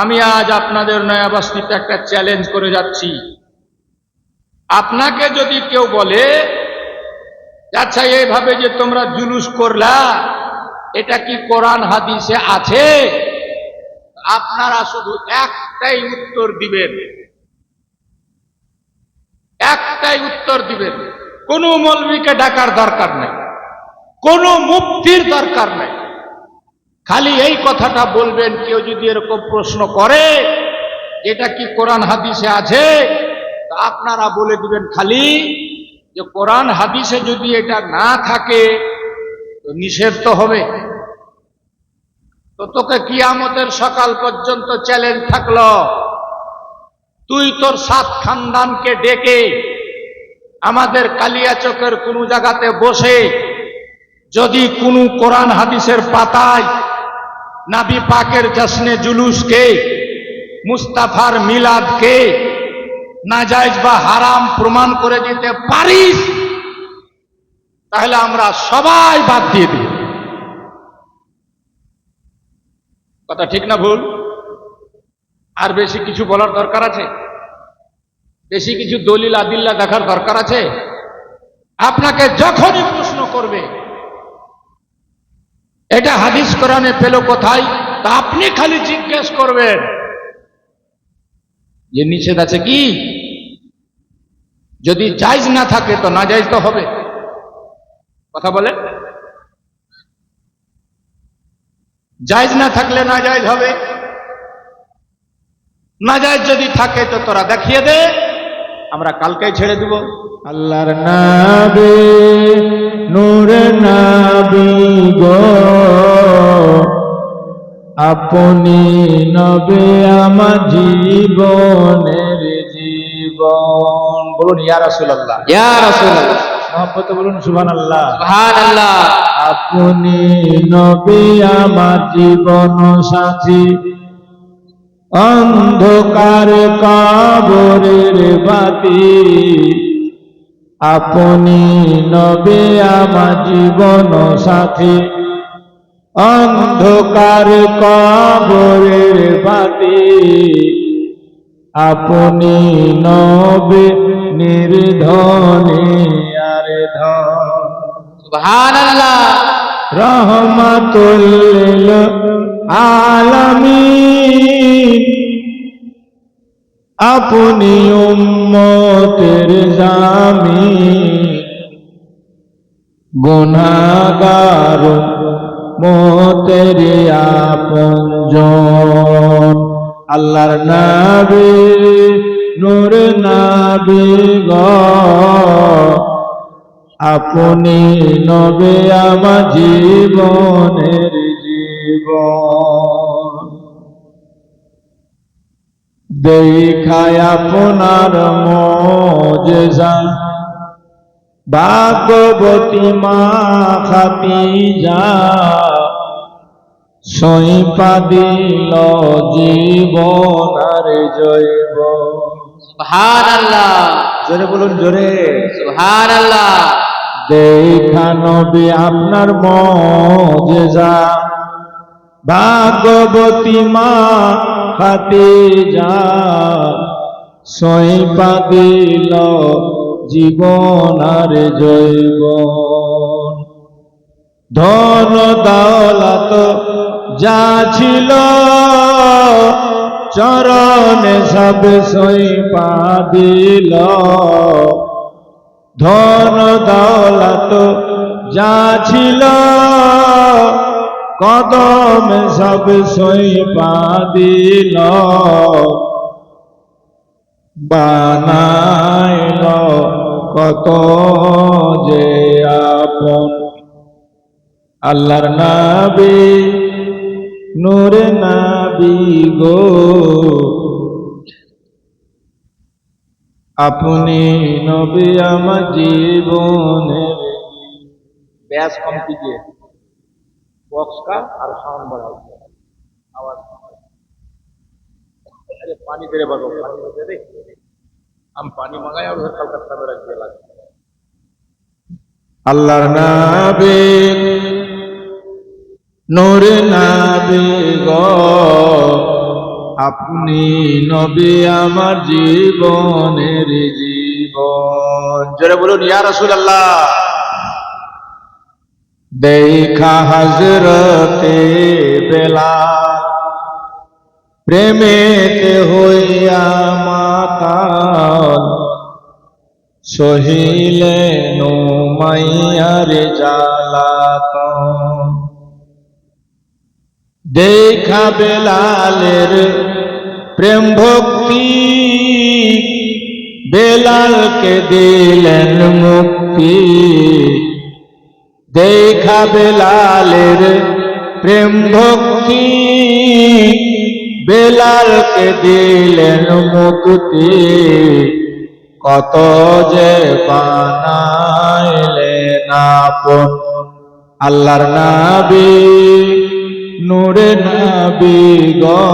আমি আজ আপনাদের নয়াবস্তিতে একটা চ্যালেঞ্জ করে যাচ্ছি। আপনাকে যদি কেউ বলে আচ্ছা এইভাবে যে তোমরা জুলুস করলা এটা কি কোরআন হাদিসে আছে, আপনারা শুধু একটাই উত্তর দিবেন, একটাই উত্তর দিবেন। কোনো মৌলবীকে ডাকার দরকার নেই, কোনো মুফতির দরকার নেই, খালি এই কথাটা বলবেন। কেউ যদি এরকম প্রশ্ন করে এটা কি কোরআন হাদিসে আছে, তা আপনারা বলে দিবেন খালি যে কোরআন হাদিসে যদি এটা না থাকে তো নিষেধ তো হবে। তো তোকে কিয়ামতের সকাল পর্যন্ত চ্যালেঞ্জ থাকলো, তুই তোর 7 খানদানকে ডেকে আমাদের কালিয়াচকের কোন জায়গাতে বসে যদি কোন কোরআন হাদিসের পাতায় নবী পাকের জশ্নে জুলুসকে, মুস্তাফার মিলাদকে নাজায়েজ বা হারাম প্রমাণ করে দিতে পারিস, তাহলে আমরা সবাই বাদ দিয়ে দিই। কথা ঠিক না ভুল? আর বেশি কিছু বলার দরকার আছে? বেশি কিছু দলিল আদিল্লা দেখার দরকার আছে? আপনাকে যখনই প্রশ্ন করবে এটা হাদিস কোরআনে পেল কোথায়, তা আপনি খালি জিজ্ঞেস করবেন যে নিষেধ আছে কি। যদি জায়েজ না থাকে তো না জায়েজ তো হবে। কথা বলে, জায়েজ না থাকলে না জায়েজ হবে, না জায়েজ যদি থাকে তো তোরা দেখিয়ে দে, আমরা কালকেই ছেড়ে দেব। আল্লাহর নবী নূরে নবী গো, আপনি নবী আমার জীবনের জীবন। বলুন ইয়া রাসূলুল্লাহ, ইয়া রাসূলুল্লাহ, মহব্বত বলুন সুবহানাল্লাহ, সুবহানাল্লাহ। আপনি নবী আমার জীবন সাথী, অন্ধকার কবরের বাতি, আপনি নবী আমার জীবন সাথী, অন্ধকার কবরের বাতি, আপনি নবী নির্ধনে আর ধন। সুবহানাল্লাহ। রহমাতুল লিল আলামিন, আপনি উম্মতের জামিন, গুনাহগার উম্মতের আপনজন। আল্লাহর নবী নূর নবী গো, আপনি নবী আমার জীবনের জীবন। দেখায় আপনার মুজিজা, ভাগবতী মা খাদিজা, সইপা দিল জীবন আর জৈব। সুবহানাল্লাহ, জোরে বলুন, জোরে সুবহানাল্লাহ। দেখা নবী আপনার মুজিজা, ভাগবতী মা খাদিজা, সইপা দিল জীবন আর জৈবন। ধন দৌলত যা ছিল চরণে সব সইপা দিল, ধন দৌলত যা ছিল কদম সব সইপা দিল, বানাইল কত যে আপন। আল্লাহর নবী নূরে নবী গো, আপনি নবী আমার জীবনের। बैस कम कीजिए, बॉक्स का और साउंड बढ़ाओ, आवाज। अरे पानी दे बाबा, पानी दे दे। हम पानी मंगाए और उधर कलकत्ता में रख दिया। আল্লাহর নবী নূর নবী গো, আপনি নবী আমার জীবনের জীবন। জোরে বলুন ইয়া রাসূলুল্লাহ। দেখা হযরতে বেলাল প্রেমেতে হইয়া মাতাল, সহিলেন মাইয়ার জ্বালাতন। দেখা বেলালের প্রেম ভক্তি, বেলালকে দিলেন মুক্তি। দেখা বেলালের প্রেম ভক্তি, বেলালকে দিলেন মুক্তি। কত যে বানাইলেন আপন, আল্লাহর নবী নূরে নবী গো।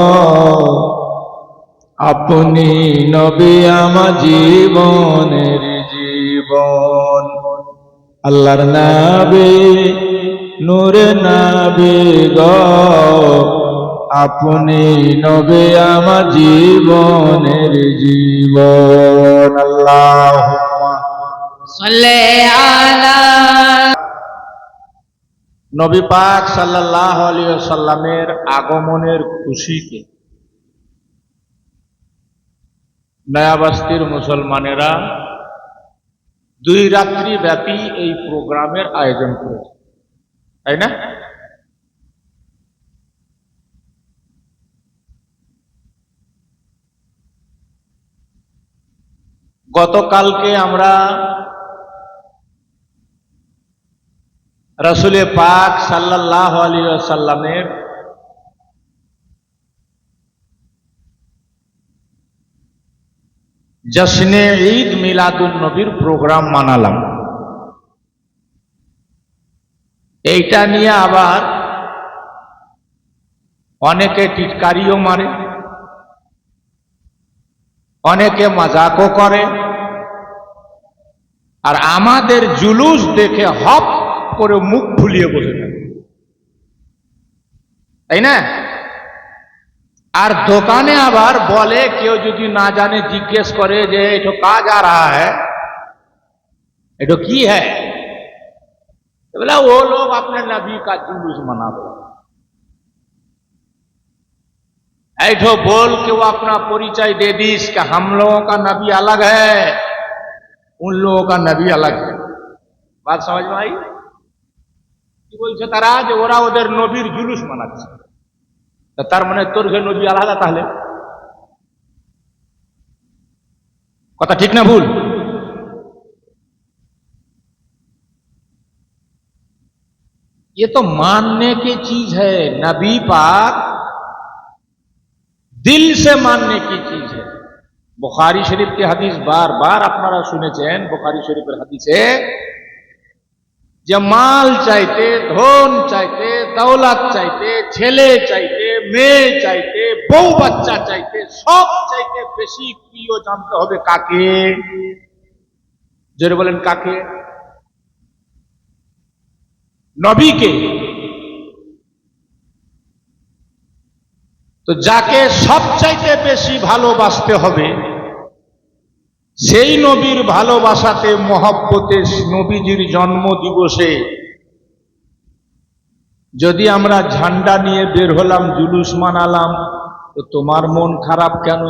আপনি নবী আমার জীবনের জীবন। আল্লাহর নবী নূরে নবী গো। আপনি নবী আমার জীবনের জীবন। আল্লাহুম্মা সাল্লি আলা। নবী পাক সাল্লাল্লাহু আলাইহি ওয়াসাল্লামের আগমনের খুশিতে নয়াবস্তির মুসলমানেরা 2 রাত্রি ব্যাপী এই প্রোগ্রামের আয়োজন করেছে, তাই না? গতকালকে আমরা রাসূলে পাক সাল্লাল্লাহু আলাইহি ওয়াসাল্লামের জশ্নে ঈদ মিলাদুন নবীর প্রোগ্রাম মানালাম। এইটা নিয়ে আবার অনেকে টিটকারিও মারে, অনেকে মজাকও করে, আর আমাদের জুলুস দেখে হপ করে মুখ ফুলিয়ে বসে থাকে, তাই না? আর দোকানে আবার বলে, কেউ যদি না জানে জিজ্ঞেস করে যে এটা কাজ आ रहा है, এটা কি है, बोला वो लोग अपने नबी का जुलूस मनाते। ऐठो बोल के वो अपना परिचय दे दी कि हम लोगों का नबी अलग है, उन लोगों का नबी अलग है। बात समझ में आई? কি বলছে তারা? যে ওরা ওদের নবীর জুলুস মানাচ্ছে। তার মানে তোর যে নবী আলাদা, তাহলে কথা ঠিক না ভুল? ये तो मानने की चीज है, नबी पाक दिल से मानने की चीज है। बुखारी शरीफ की हदीस बार बार আপনারা শুনেছেন। বুখারী শরীফের হাদিসে যে মাল চাইতে, ধন চাইতে, দৌলত চাইতে, ছেলে চাইতে, মেয়ে চাইতে, বউ বাচ্চা চাইতে, সব চাইতে বেশি প্রিয় জানতে হবে কাকে? জোরে বলেন কাকে? নবীকে। তো যাকে সবচাইতে বেশি ভালোবাসতে হবে, সেই নবীর ভালোবাসাতে, মহব্বতে, নবীজির জন্ম দিবসে যদি আমরা ঝান্ডা নিয়ে বের হলাম, জুলুস মানালাম, তো তোমার মন খারাপ কেন?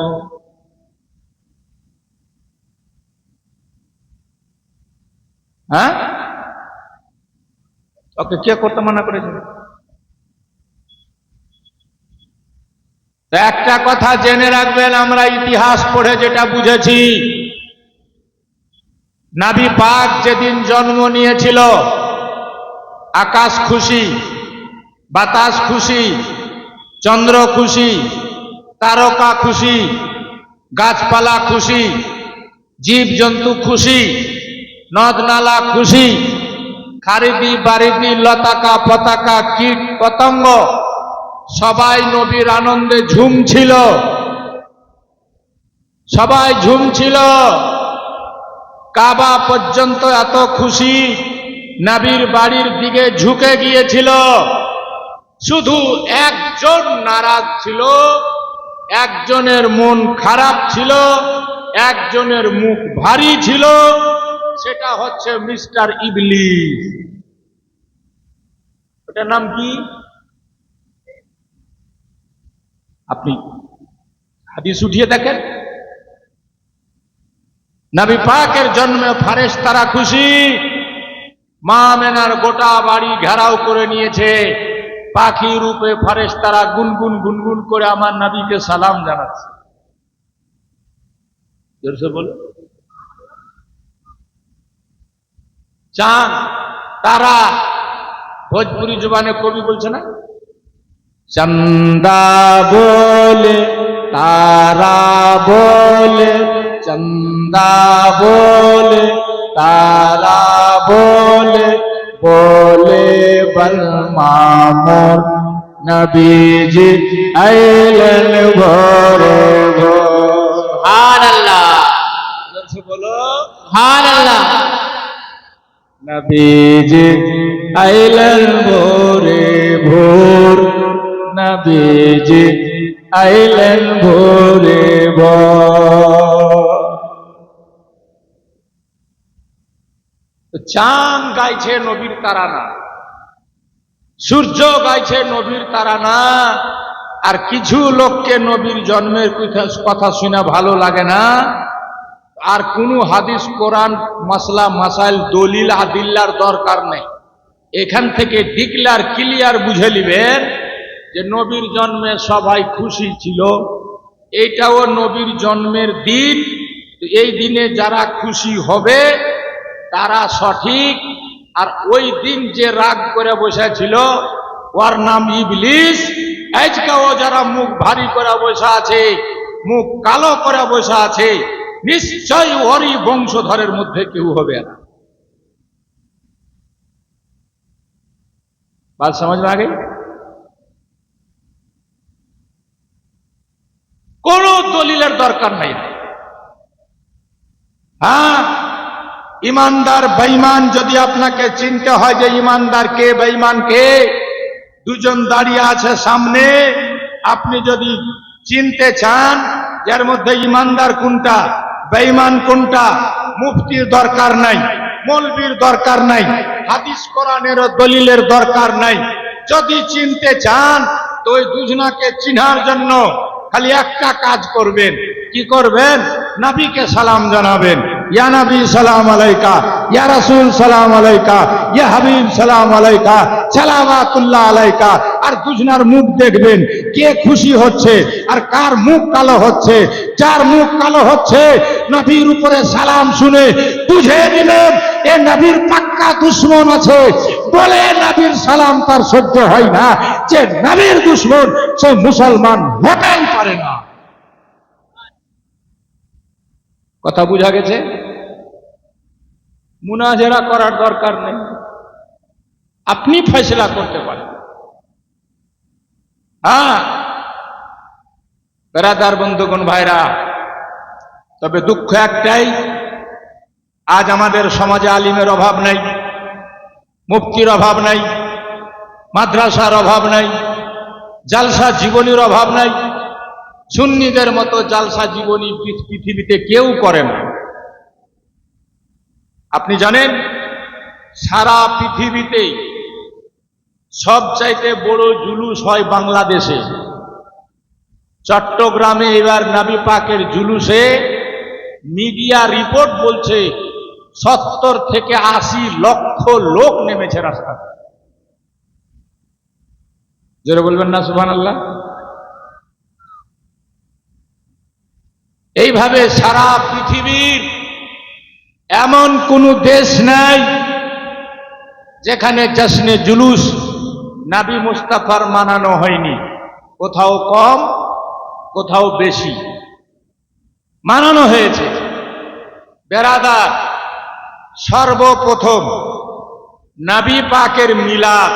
হ্যাঁ, ওকে কে করতে মানা করেছে? একটা কথা জেনে রাখবেন, আমরা ইতিহাস পড়ে যেটা বুঝেছি, নবী পাক যেদিন জন্ম নিয়েছিল, আকাশ খুশি, বাতাস খুশি, চন্দ্র খুশি, তারকা খুশি, গাছপালা খুশি, জীবজন্তু খুশি, নদ নালা খুশি, খারিদি বারিদি, লতাকা পতাকা, কীট পতঙ্গ সবাই নবীর আনন্দে ঝুমছিল, সবাই ঝুমছিল। কাবা পর্যন্ত এত খুশি, নবীর বাড়ির দিকে ঝুঁকে গিয়েছিল। শুধু একজন নারাজ ছিল, একজনের মন খারাপ ছিল, একজনের মুখ ভারী ছিল, সেটা হচ্ছে মিস্টার ইবলিস। ওটার নাম কি? আপনি হাদিস উঠিয়ে দেখেন। নবী পাকের জন্মে ফারেশতারা খুশি, মা আমেনার গোটা বাড়ি ঘেরাও করে নিয়েছে, পাখি রূপে ফারেশতারা গুনগুন গুনগুন করে আমার নবীকে সালাম জানাচ্ছে। জোরসে বলো। চাঁদ তারা, ভোজপুরি জবানে কবি বলছে না, চন্দা बोले तारा बोले, चंदा बोले तारा बोले, बोले बलमा मोर नबी जी आइलन भोरे भोर। সুবহানাল্লাহ, জোরসে বলো। সুবহানাল্লাহ। नबी जी आइलन भोरे भोर, नबी जी आइलन भोरे भोर। তো চাঁদ গাইছে নবীর তারানা, সূর্য গাইছে নবীর তারানা, আর কিছু লোককে নবীর জন্মের কথা শুনে ভালো লাগে না, আর কোনো হাদিস কোরআন মাসলা মাসাইল দলিল আদিল্লার দরকার নেই। এখান থেকে ডিক্লার ক্লিয়ার বুঝে নিবেন যে নবীর জন্মে সবাই খুশি ছিল, এইটাও নবীর জন্মের দিন। এই দিনে যারা খুশি হবে তারা সঠিক, আর ওই দিন যে রাগ করে বসেছিল ওর নাম ইবলিস। আজকেও যারা মুখ ভারী করে বসে আছে, মুখ কালো করে বসে আছে, নিশ্চয় ওরই বংশধরের মধ্যে কেউ হবে না। बात समझ में आ गई? কোন দলিলের দরকার নাই। হ্যাঁ, ইমানদার বেঈমান যদি আপনাকে চিনতে হয় যে ইমানদার কে বেঈমান কে, দুজন দাঁড়িয়ে আছে সামনে, আপনি যদি চিনতে চান যার মধ্যে ইমানদার কোনটা বেঈমান কোনটা, মুফতির দরকার নাই, মৌলবীর দরকার নাই, হাদিস কোরআনের দলিলের দরকার নাই। যদি চিনতে চান তো ওই দুজনাকে চিনার জন্য খালি একটা কাজ করবেন। কি করবেন? নবীকে সালাম জানাবেন, ইয়া নবী সালাম আলাইকা, ইয়া রাসূল সালাম আলাইকা, ইয়া হাবিব সালাম আলাইকা, সালাওয়াতুল্লাহ আলাইকা। আর দুজনার মুখ দেখবেন কে খুশি হচ্ছে আর কার মুখ কালো হচ্ছে। যার মুখ কালো হচ্ছে নবীর উপরে সালাম শুনে বুঝে নিলেন এ নবীর পাক্কা দুশ্মন আছে, বলে নবীর সালাম তার সহ্য হয় না। যে নবীর দুশ্মন সে মুসলমান হতেই পারে না। কথা বুঝা গেছে? মুনাজারা করার দরকার নেই, আপনি ফয়সালা করতে পারেন। হ্যাঁ বেরাদার বন্ধুগণ ভাইরা, তবে দুঃখ একটাই, আজ আমাদের সমাজে আলিমের অভাব নাই, মুফতির অভাব নাই, মাদ্রাসার অভাব নাই, জালসা জীবনীর অভাব নাই। সুন্নিদের মতো জালসা জীবনী পৃথিবীতে কেউ করে না। আপনি জানেন সারা পৃথিবীতে সবচাইতে বড় জুলুস হয় বাংলাদেশে। চট্টগ্রামে এবার নবী পাকের জুলুসে মিডিয়া রিপোর্ট বলছে 70 থেকে 80 লক্ষ লোক নেমেছে রাস্তায়। জোরে বলবেন না সুবহানাল্লাহ? এইভাবে সারা পৃথিবীর এমন কোন দেশ নাই যেখানে জশ্নে জুলুস নবী মুস্তাফার মানানো হয়নি। কোথাও কম, কোথাও বেশি মানানো হয়েছে। বেরাদার, সর্বপ্রথম নবী পাকের মিলাদ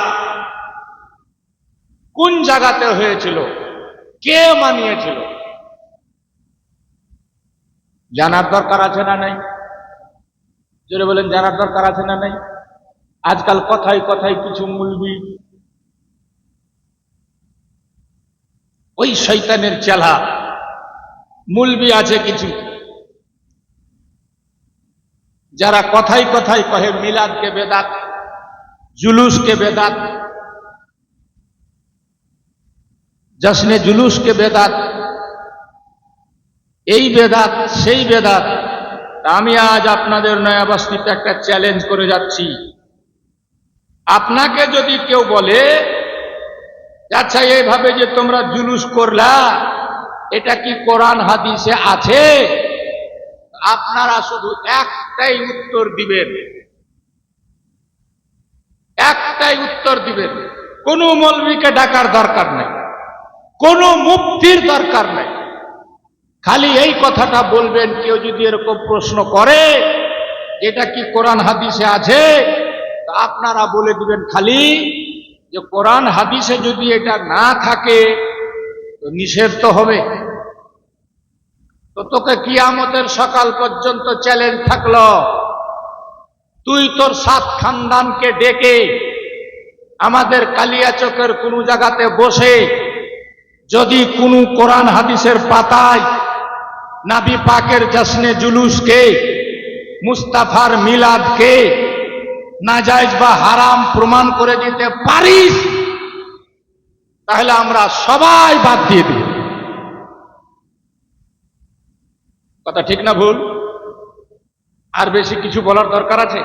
কোন জায়গাতে হয়েছিল, কে মানিয়েছিল? জানার দরকার আছে না নাই? জোরে বলেন, জানার দরকার আছে না নাই? আজকাল কথায় কথায় কিছু মুলবি ওই শয়তানের চেলা মুলবি আছে কিছু, যারা কথায় কথায় কহে মিলাদকে বেদাত, জুলুসকে বেদাত, জশ্নে জুলুসকে বেদাত, এই বেদাত সেই বেদাত। আমি আজ আপনাদের নয়া বস্তিতে একটা চ্যালেঞ্জ করে যাচ্ছি। আপনাকে যদি কেউ বলে আচ্ছা এইভাবে যে তোমরা জুলুস করলা এটা কি কোরআন হাদিসে আছে, আপনারা শুধু একটাই উত্তর দিবেন, একটাই উত্তর দিবেন। কোনো মৌলবীকে ডাকার দরকার নেই, কোনো মুফতির দরকার নেই, খালি এই কথাটা বলবেন। কেউ যদি এরকম প্রশ্ন করে এটা কি কোরআন হাদিসে আছে, তা আপনারা বলে দিবেন খালি যে কোরআন হাদিসে যদি এটা না থাকে তো নিষেধ তো হবে। তো তোকে কিয়ামতের সকাল পর্যন্ত চ্যালেঞ্জ থাকলো, তুই তোর 7 খানদানকে ডেকে আমাদের কালিয়াচকের কোনো জায়গাতে বসে যদি কোনো কোরআন হাদিসের পাতায় নবী পাকের জশ্নে জুলুসকে, মুস্তাফার মিলাদকে নাজায়েজ বা হারাম প্রমাণ করে দিতে পারিস, তাহলে আমরা সবাই বাদ দিয়ে দিই। কথা ঠিক না ভুল? আর বেশি কিছু বলার দরকার আছে?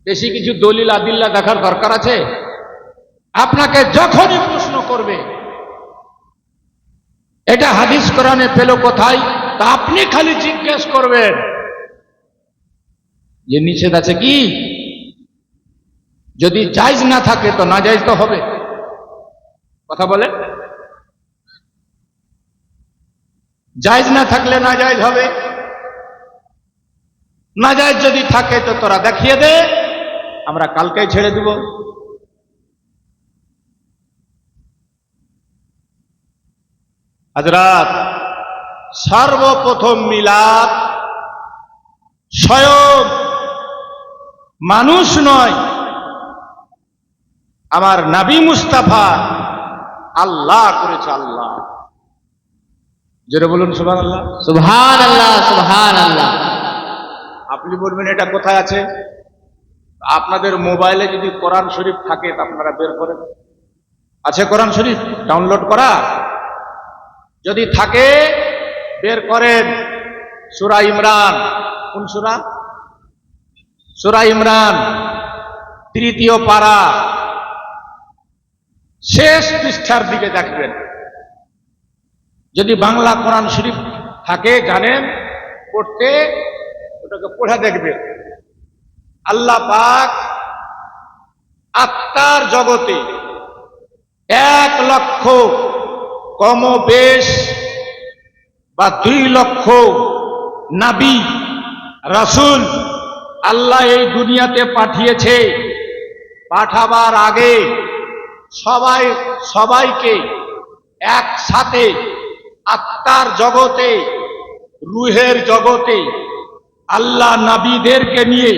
বেশি কিছু দলিল আদিল্লা দেখার দরকার আছে? আপনাকে যখনই প্রশ্ন করবে এটা হাদিস কোরআনে পেল কোথায়, তা আপনি খালি জিজ্ঞেস করবেন যে নিষেধ আছে কি। যদি জায়েজ না থাকে তো না জায়েজ তো হবে। কথা বলে, জায়েজ না থাকলে না জায়েজ হবে, না জায়েজ যদি থাকে তো তোরা দেখিয়ে দে, আমরা কালকেই ছেড়ে দেব। হযরত, সর্বপ্রথম মিলাদ স্বয়ং মানুষ নয়, আমার নবী মুস্তাফা আল্লাহ করেছে। আল্লাহ, জোরে বলুন সুবহানাল্লাহ। সুবহানাল্লাহ, সুবহানাল্লাহ। আপনি বলবেন এটা কোথায় আছে? আপনাদের মোবাইলে যদি কোরআন শরীফ থাকে তা আপনারা বের করেন। আছে কোরআন শরীফ ডাউনলোড করা? যদি থাকে বের করেন। সূরা ইমরান, কোন সূরা? সূরা ইমরান 3য় পারা শেষ পৃষ্ঠার দিকে দেখবেন। যদি বাংলা কোরআন শরীফ থাকে জানেন পড়তে, ওটাকে পড়ে দেখবেন। আল্লাহ পাক আত্মার জগতে 1 লক্ষ কমবেশ বা 2 লক্ষ নবী রাসূল আল্লাহ এই দুনিয়াতে পাঠিয়েছে। পাঠাবার আগে সবাইকে একসাথে আত্মার জগতে, রুহের জগতে আল্লাহ নবীদেরকে নিয়ে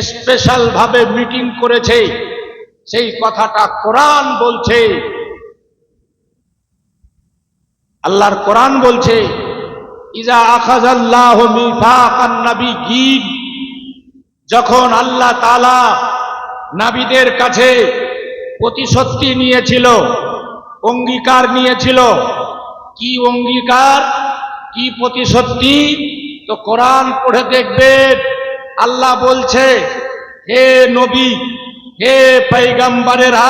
স্পেশাল ভাবে মিটিং করেছে। সেই কথাটা কোরআন বলছে। আল্লাহর কোরআন বলছে, ইজা আখাযাল্লাহু মিসাকান নাবিয়্যিন, যখন আল্লাহ তাআলা নবীদের কাছে প্রতিশ্রুতি নিয়েছিল, অঙ্গীকার নিয়েছিল। কি অঙ্গীকার, কি প্রতিশ্রুতি? তো কোরআন পড়ে দেখবেন। আল্লাহ বলছে, হে নবী, হে পয়গম্বরেরা,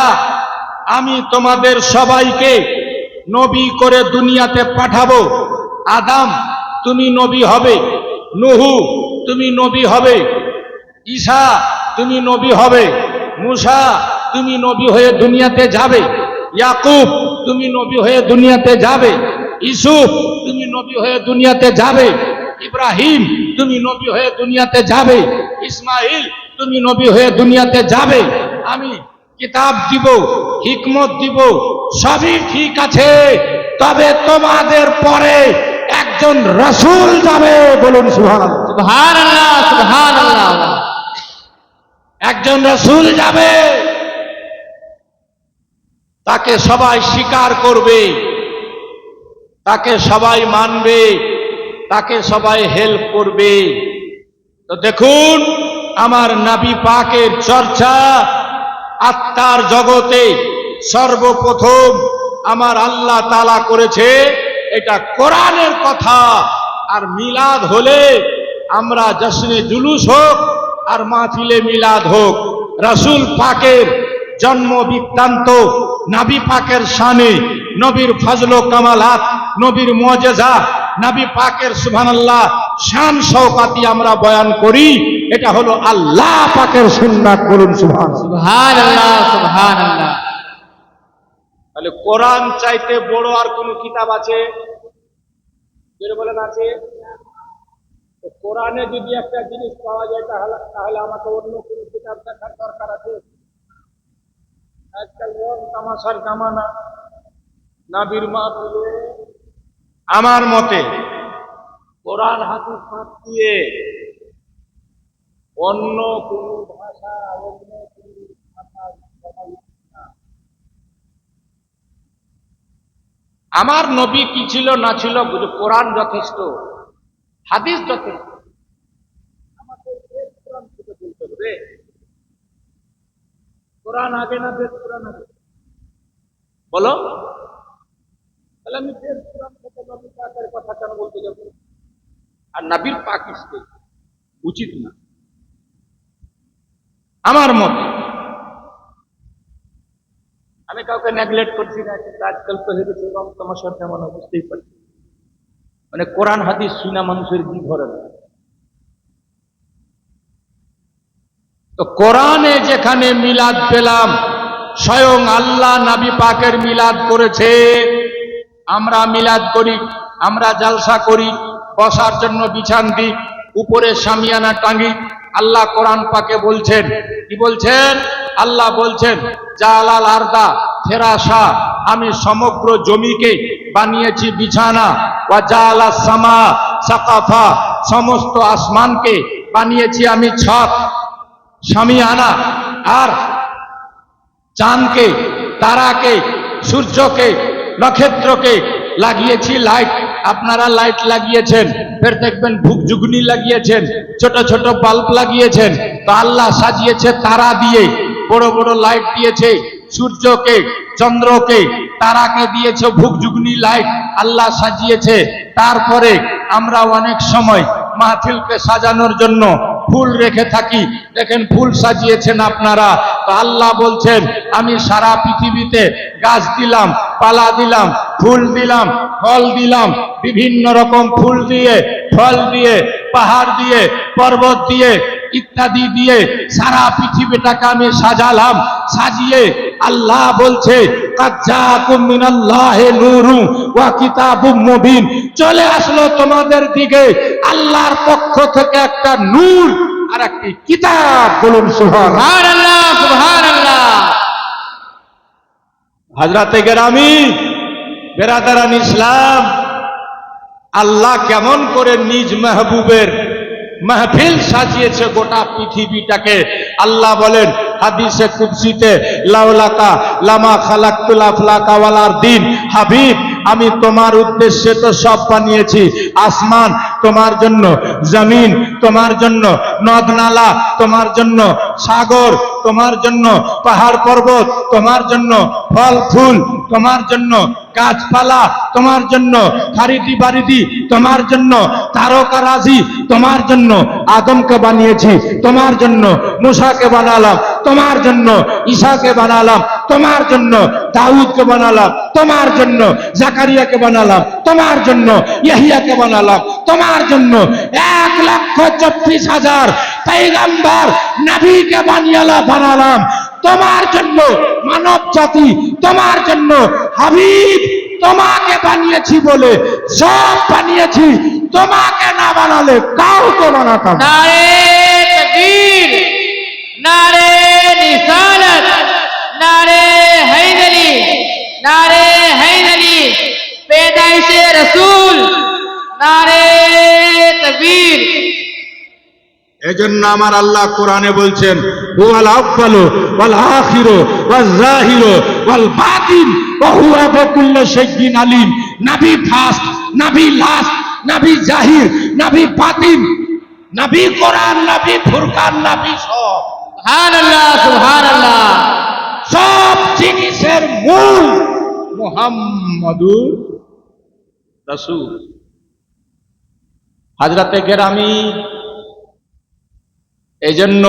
আমি তোমাদের সবাইকে নবী করে দুনিয়াতে পাঠাবো। আদম তুমি নবী হবে, নূহ তুমি নবী হবে, ঈসা তুমি নবী হবে, মুসা তুমি নবী হয়ে দুনিয়াতে যাবে, ইয়াকুব তুমি নবী হয়ে দুনিয়াতে যাবে, ইউসুফ তুমি নবী হয়ে দুনিয়াতে যাবে, ইব্রাহিম তুমি নবী হয়ে দুনিয়াতে যাবে, ইসমাইল তুমি নবী হয়ে দুনিয়াতে যাবে। আমি কিতাব দিব, হিকমত দিব, সবই ঠিক আছে, তবে তোমাদের পরে একজন রাসূল যাবে। বলুন সুবহানাল্লাহ। সুবহানাল্লাহ, সুবহানাল্লাহ। একজন রাসূল যাবে, তাকে সবাই স্বীকার করবে। তাকে সবাই মানবে, তাকে সবাই হেল্প করবে। তো দেখুন, আমার নবী পাকের চর্চা আত্মার জগতে সর্বপ্রথম আমার আল্লাহ তাআলা করেছে, এটা কোরআনের কথা। আর মিলাদ হলে আমরা জশ্নে জুলুস হোক আর মাহফিলে মিলাদ হোক, রাসূল পাকের জন্ম বৃত্তান্ত, নবী পাকের শানে, নবীর ফজল ও কামালাত, নবীর মুআজিজা, নবী পাকের সুবহানাল্লাহ শান শওকাতি আমরা বয়ান করি। এটা হলো আল্লাহ পাকের সুন্নাত। বলুন সুবহানাল্লাহ। সুবহানাল্লাহ, সুবহানাল্লাহ। তাহলে কোরআন চাইতে বড় আর কোন কিতাব আছে? জোরে বলেন, আছে? তো কোরআনে যদি একটা জিনিস পাওয়া যায় তাহলে আমাকে অন্য কোন কিতাব দেখার দরকার আছে? আজকাল রং তামাশার জামানা, নবীর মাহফিলে আমার মতে কোরআন হাদিস বাদ দিয়ে অন্য কোন ভাষা, অন্য কোন ভাষা না। আমার নবী কি ছিল না ছিল, কোরআন যথেষ্ট, হাদিস যথেষ্ট। আমাকে বেদ কোরআন থেকে বলতে হবে, কোরআন আগে না বেদ কোরআন আগে? বলো। তাহলে আমি বেদ কোরআন থেকে নবী পাকের কথা কেন বলতে যাব? আর নবীর পাক ইসকে উচিত না আমার মতে। আমি কাউকে নেগলেক্ট করছি না, কিন্তু আজকাল তো হেরেছে রং তামাশার কেমন বুঝতেই পারছি। মানে কোরআন হাদিস শুনা মানুষের কি ধরে না। তো কোরআনে যেখানে মিলাদ পেলাম, স্বয়ং আল্লাহ নবী পাকের মিলাদ করেছে। আমরা মিলাদ করি, আমরা জালসা করি, বসার জন্য বিছান দিই, উপরে শামিয়ানা টাঙ্গি। আল্লাহ কোরআন পাকে বলছেন, কি বলছেন? আল্লাহ বলছেন, জালাল আরদা ফেরাশা, আমি সমগ্র জমিকে বানিয়েছি বিছানা। ওয়া জালাস সামা সাকাফা, সমস্ত আসমানকে বানিয়েছি আমি ছাদ, শামিয়ানা। আর চাঁদকে, তারাকে, সূর্যকে, নক্ষত্রকে লাগিয়েছি লাইট। আপনারা লাইট লাগিয়েছেন, ফের দেখবেন ভুগজুগনি লাগিয়েছেন, ছোট ছোট বাল্ব লাগিয়েছেন। তো আল্লাহ সাজিয়েছে তারা দিয়ে, বড় বড় লাইট দিয়েছে। সূর্যকে, চন্দ্রকে, তারাকে দিয়েছে ভুগজুগনি লাইট, আল্লাহ সাজিয়েছে। তারপরে আমরা অনেক সময় মাহফিলকে সাজানোর জন্য ফুল রেখে থাকি, দেখেন ফুল সাজিয়েছেন আপনারা। তো আল্লাহ বলছেন, আমি সারা পৃথিবীতে গাছ দিলাম, পালা দিলাম, ফুল দিলাম, ফল দিলাম, বিভিন্ন রকম ফুল দিয়ে, ফল দিয়ে, পাহাড় দিয়ে, পর্বত দিয়ে, ইত্যাদি দিয়ে সারা পৃথিবীটাকে আমি সাজালাম। সাজিয়ে আল্লাহ বলছে, কাদ জাআকুম মিনাল্লাহি নূরুন ওয়া কিতাবুম মুবিন, চলে আসলো তোমাদের দিকে আল্লাহর পক্ষ থেকে একটা নূর আর একটি কিতাব। বলুন সুবহানাল্লাহ, সুবহানাল্লাহ। হযরতে গেরামি, বেরাদারান ইসলাম, আল্লাহ কেমন করে নিজ মেহবুবের মাহফিল সাজিয়েছে গোটা পৃথিবীটাকে। আল্লাহ বলেন হাদিসে কুদসিতে, লাউলাকা লামা খালাকতুল আফলাকা ওয়াল আরদিন, হাবিব আমি তোমার উদ্দেশ্যে তো সব বানিয়েছি। আসমান তোমার জন্য, জমিন তোমার জন্য, নদ নালা তোমার জন্য, সাগর তোমার জন্য, পাহাড় পর্বত তোমার জন্য, ফল ফুল তোমার জন্য, গাছপালা তোমার জন্য, খারিদি বারিদি তোমার জন্য, তারকারাজি তোমার জন্য। আদমকে বানিয়েছি তোমার জন্য, মুসাকে বানালাম তোমার জন্য, ঈসাকে বানালাম তোমার জন্য, দাউদকে বানালাম তোমার জন্য, জাকারিয়াকে বানালাম তোমার জন্য, ইয়াহিয়াকে বানালাম তোমার জন্য। 1,34,000 পয়গম্বর নবীকে বানালাম তোমার জন্য। মানব জাতি তোমার জন্য, হাবিব তোমাকে বানিয়েছি বলে সব বানিয়েছি, তোমাকে না বানালে কাউকে বানাতাম। নারে তাকবীর, নারে রিসালাত, নারে হায়দারি, নারে হায়দারি, পেদাইশে রাসূল, নারে তাকবীর। এজন্য আমার আল্লাহ কোরআনে বলছেন, হুয়াল আউয়ালু ওয়াল আখিরু ওয়াজ জাহিরু ওয়াল বাতিন ওহুয়া বিকুল্লি শাইইন আলিম। নবী ফার্স্ট, নবী লাস্ট, নবী জাহির, নবী বাতিন, নবী কোরআন, নবী ফুরকান, নবী সব। সুবহানাল্লাহ, সুবহানাল্লাহ। সব জিনিসের মূল মুহাম্মাদুর রাসূল। হযরতে কেরামি এজন্য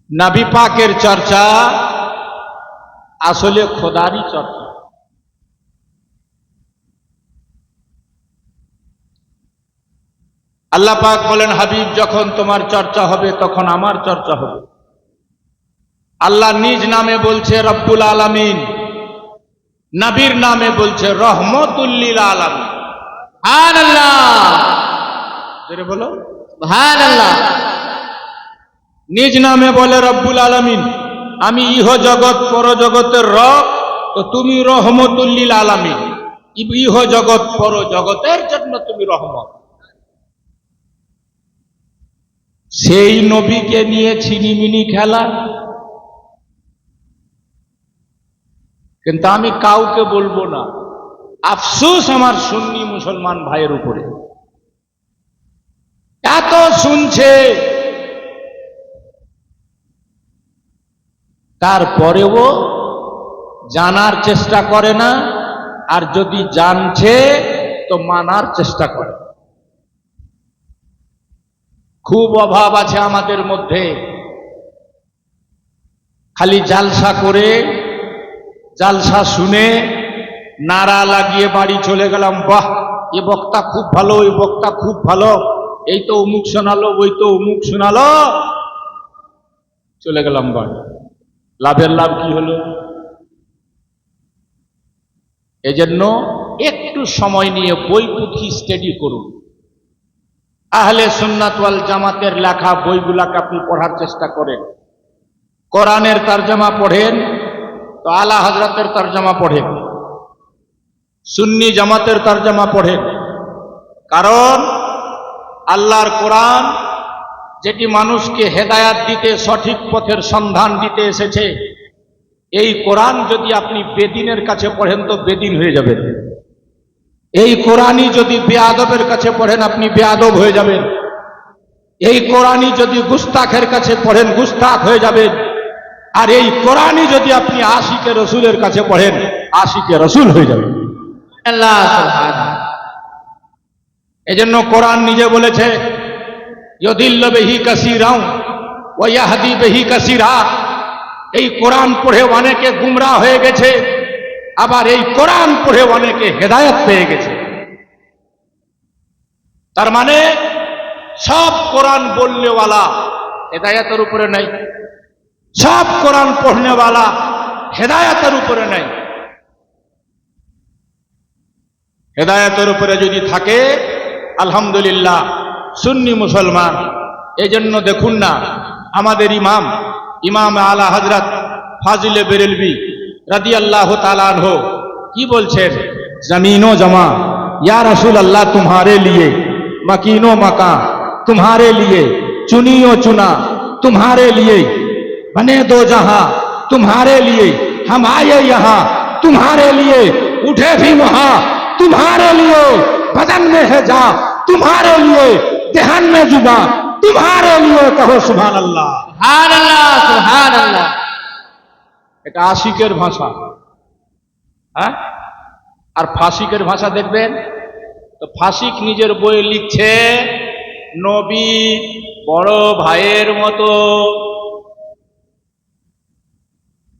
নবী পাকের চর্চা আসলে খোদারই চর্চা। আল্লাহ পাক বলেন, হাবিব যখন তোমার চর্চা হবে তখন আমার চর্চা হবে। আল্লাহ নিজ নামে বলছে রব্বুল আলামিন, নবীর নামে বলছে রহমতুল লিল আলামিন। সুবহানাল্লাহ, জোরে বলো। সুবহানাল্লাহ। নিজ নামে বলে রব্বুল আলামিন, আমি ইহ জগৎ পরজগতের রব, তো তুমি রহমতুল লিল আলামিন। ইহ জগৎ পর জগতের জন্য তুমি রহমত। সেই নবীকে নিয়ে ছিনিমিনি খেলা। কিন্তু আমি কাউকে বলবো না, আফসোস আমার সুন্নি মুসলমান ভাইয়ের উপরে। এত শুনছে, তারপরেও জানার চেষ্টা করে না, আর যদি জানছে তো মানার চেষ্টা করে। খুব অভাব আছে আমাদের মধ্যে, খালি জালসা করে, জালসা শুনে নারা লাগিয়ে বাড়ি চলে গেলাম। বাহ, এ বক্তা খুব ভালো, ওই বক্তা খুব ভালো, এই তো অমুক শোনালো, ওই তো অমুক শোনালো, চলে গেলাম বাড়ি। লাভের লাভ কি হলো? এজন্য একটু সময় নিয়ে বই পুঁথি স্টাডি করুন। আহলে সুন্নাত ওয়াল জামাতের লেখা বইগুলাকে আপনি পড়ার চেষ্টা করেন। কোরআনের তরজমা পড়েন তো আলা হযরতের তরজমা পড়েন, সুন্নি জামাতের তরজমা পড়েন। কারণ আল্লাহর কোরআন যেটি মানুষকে হেদায়াত দিতে, সঠিক পথের সন্ধান দিতে এসেছে, এই কোরআন যদি আপনি বেদিনের কাছে পড়েন তো বেদিন হয়ে যাবেন। এই কোরআনই যদি বেয়াদবের কাছে পড়েন আপনি বেয়াদব হয়ে যাবেন। এই কোরআনই যদি গুস্তাখের কাছে পড়েন গুস্তাখ হয়ে যাবেন। আর এই কোরআনই যদি আপনি আশিকে রসুলের কাছে পড়েন আশিকে রসুল হয়ে যাবেন। আল্লাহ, সুবহানাল্লাহ। এজন্য কোরআন নিজে বলেছে, ইউদিল্লু বিহি কাসীরাও ওয়া ইয়াহদি বিহি কাসীরা। এই কোরআন পড়ে অনেকে গুমরাহ হয়ে গেছে, আবার এই কোরআন পড়ে অনেকে হেদায়েত পেয়ে গেছে। তার মানে সব কোরআন বলনেওয়ালা হেদায়েতের উপরে নাই, সব কোরআন পড়নেওয়ালা হেদায়েতের উপরে নাই। হেদায়েতের উপরে যদি থাকে আলহামদুলিল্লাহ সুন্নি মুসলমান। এজন্য দেখুন না আমাদের ইমাম আলা হযরত ফাজিলে বেরেলভী রাদিয়াল্লাহু তাআলা আনহু কি বলছেন, জমিনো জমা या रसूल अल्लाह तुम्हारे लिए, मकीनो मकां तुम्हारे लिए, चुनियो चुना तुम्हारे लिए, बने दो जहां तुम्हारे लिए, हम आए यहां तुम्हारे लिए, उठे भी वहां तुम्हारे लिए, बदन में है जा तुम्हारे लिए, देहन में जुबा तुम्हारे लिए। कहो सुभान अल्लाह, সুবহানাল্লাহ, সুবহানাল্লাহ। এটা আশিকের ভাষা। হ্যাঁ, আর ফাসিকের ভাষা দেখবেন তো ফাসিক নিজের বইয়ে লিখছে নবী বড় ভাইয়ের মতো।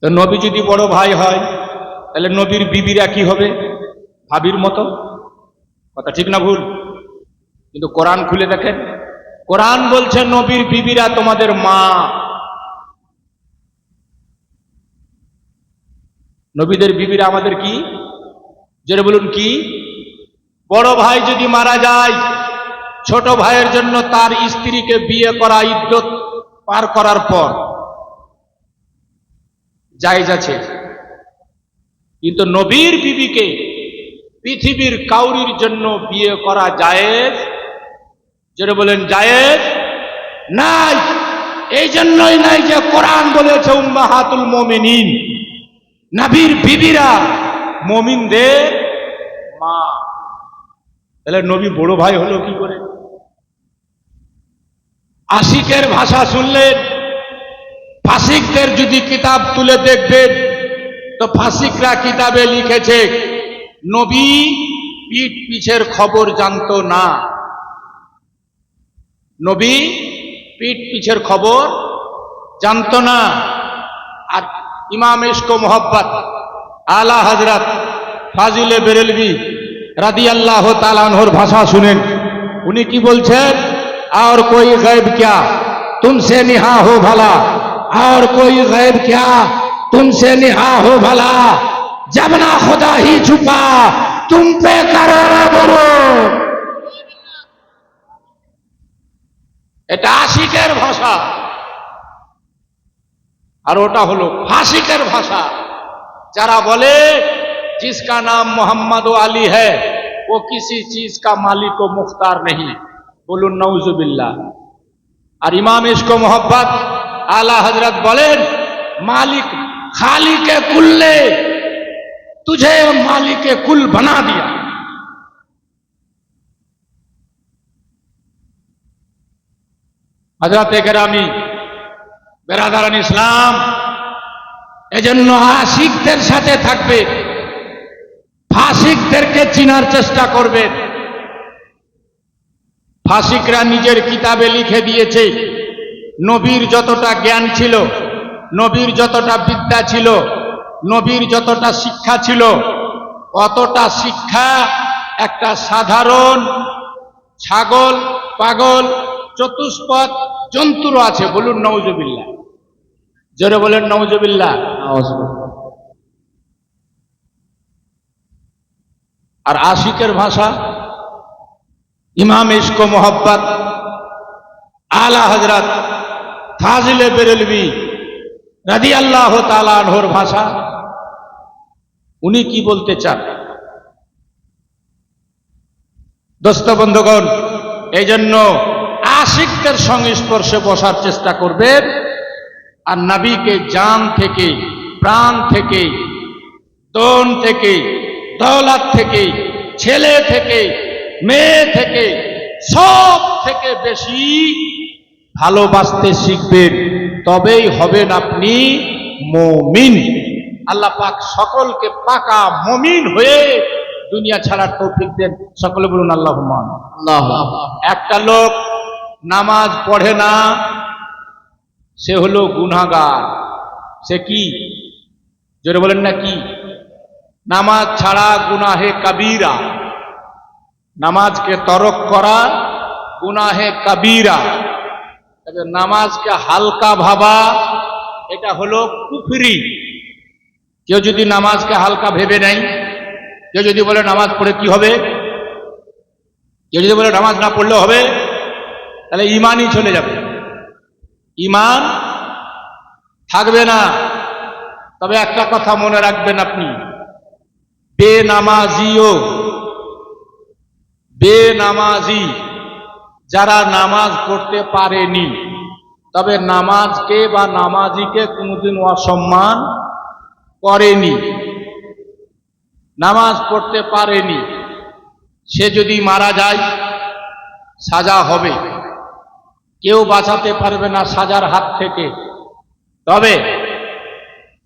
তো নবী যদি বড় ভাই হয় তাহলে নবীর বিবিরা কি হবে? ভাবির মতো। কথা ঠিক না ভুল? কিন্তু কোরআন খুলে দেখেন, কোরআন বলছে নবীর বিবিরা তোমাদের মা। নবীদের বিবিরা আমাদের কি? জোরে বলুন কি? বড় ভাই যদি মারা যায় ছোট ভাইয়ের জন্য তার স্ত্রীকে বিয়ে করা ইদ্যত পার করার পর জায়েজ আছে। কিন্তু নবীর বিবিকে পৃথিবীর কাউরির জন্য বিয়ে করা জায়েজ? জোরে বলেন জায়েজ নাই। এই জন্যই নাই যে কোরআন বলেছে উম্মাহাতুল মুমিনিন, নবীর বিবিরা মুমিনদের মা। তাহলে নবী বড় ভাই হলো কি করে? আশিকের ভাষা শুনলেন, ফাসিকদের যদি কিতাব তুলে দেখবেন তো ফাসিকরা কিতাবে লিখেছে নবী পিঠ পিছের খবর জানতো না। নবী পিঠ পিছের খবর জানতো না। আর ইমাম ইশক ও মোহব্বত আলা হযরত ফাজিলে বেরেলভী রাদিয়াল্লাহু তাআলা আনহুর ভাষা শুনেন। উনি কি বলছেন? और कोई गैब क्या तुमसे निहा हो भला, और कोई गैब क्या तुमसे निहा हो भला, जब ना खुदा ही छुपा तुम पे करो बोलो। এটা আশিকের ভাষা, আর ওটা হলো ফাসিকের ভাষা। যারা বলে जिसका नाम मोहम्मद अली है वो किसी चीज का मालिक व मुख्तार नहीं, বলুন নাউজুবিল্লাহ। আর ইমাম ইশক ও মোহব্বত আলা হযরত বলেন মালিক খালিকে কুল্লে तुझे मालिके कुल बना दिया। হযরত কেরামি বেরাদারান ইসলাম, এজন্য আশিকদের সাথে থাকবে, ফাসিকদেরকে চিনার চেষ্টা করবে। ফাসিকরা নিজের কিতাবে লিখে দিয়েছে নবীর যতটা জ্ঞান ছিল, নবীর যতটা বিদ্যা ছিল, নবীর যতটা শিক্ষা ছিল, অতটা শিক্ষা একটা সাধারণ ছাগল, পাগল, চতুষ্পদ জন্তুরও আছে। বলুন নাউজুবিল্লাহ, জোরে বলেন নাউজুবিল্লাহ। আর আশিকের ভাষা ইমাম ইশক ও মোহব্বত আলা হযরত ফাজিলে বেরেলভী রাদিয়াল্লাহু তাআলা আনহুর ভাষা। উনি কি বলতে চান? দোস্ত বন্ধুগণ, এই জন্য আশিকদের সংস্পর্শে বসার চেষ্টা করবেন, আর নবীকে জান থেকে, প্রাণ থেকে, ধন থেকে, দৌলত থেকে, ছেলে থেকে, মেয়ে থেকে, সব থেকে বেশি ভালোবাসতে শিখবেন, তবেই হবেন আপনি মুমিন। আল্লাহ পাক সকলকে পাকা মুমিন হয়ে দুনিয়া ছাড়ার তৌফিক দেন। সকলে বলুন আল্লাহুম্মা আমিন। একটা লোক নামাজ পড়ে না, সে হলো গুনাহগার। সে কি? জোরে বলেন না কি? নামাজ ছাড়া গুনাহে কবিরা, নামাজকে তরক করা গুনাহে কবিরা। নামাজকে হালকা ভাবা এটা হলো কুফরি। কেউ যদি নামাজকে হালকা ভেবে নেয়, কেউ যদি বলে নামাজ পড়ে কি হবে, কেউ যদি বলে নামাজ না পড়লেও হবে, তাহলে ইমানই চলে যাবে, ইমান থাকবে না। তবে একটা কথা মনে রাখবেন, আপনি বেনামাজি যারা নামাজ পড়তে পারেনি, তবে নামাজকে বা নামাজিকে কোনোদিন অসম্মান করেনি। নামাজ পড়তে পারেনি, সে যদি মারা যায় সাজা হবে, কেউ বাঁচাতে পারবে না সাজার হাত থেকে। তবে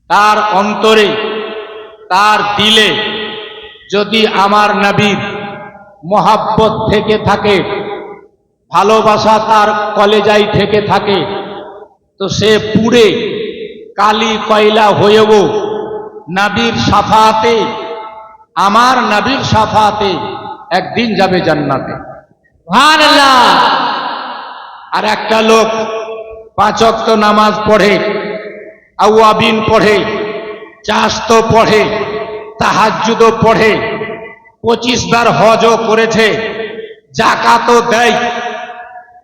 তার অন্তরে, তার দিলে যদি আমার নবীর মহাব্বত থেকে থাকে, ভালোবাসা তার কলেজায় থেকে থাকে, তো সে পুড়ে কালি কয়লা হয়েও নবীর শাফাতে, আমার নবীর শাফাতে একদিন যাবে জান্নাতে। সুবহানাল্লাহ। আর একটা লোক 5 ওয়াক্ত নামাজ পড়ে, আওয়াবিন পড়ে, চাশত পড়ে, তাহাজ্জুদও পড়ে, 25 বার হজও করেছে, জাকাতও দেয়,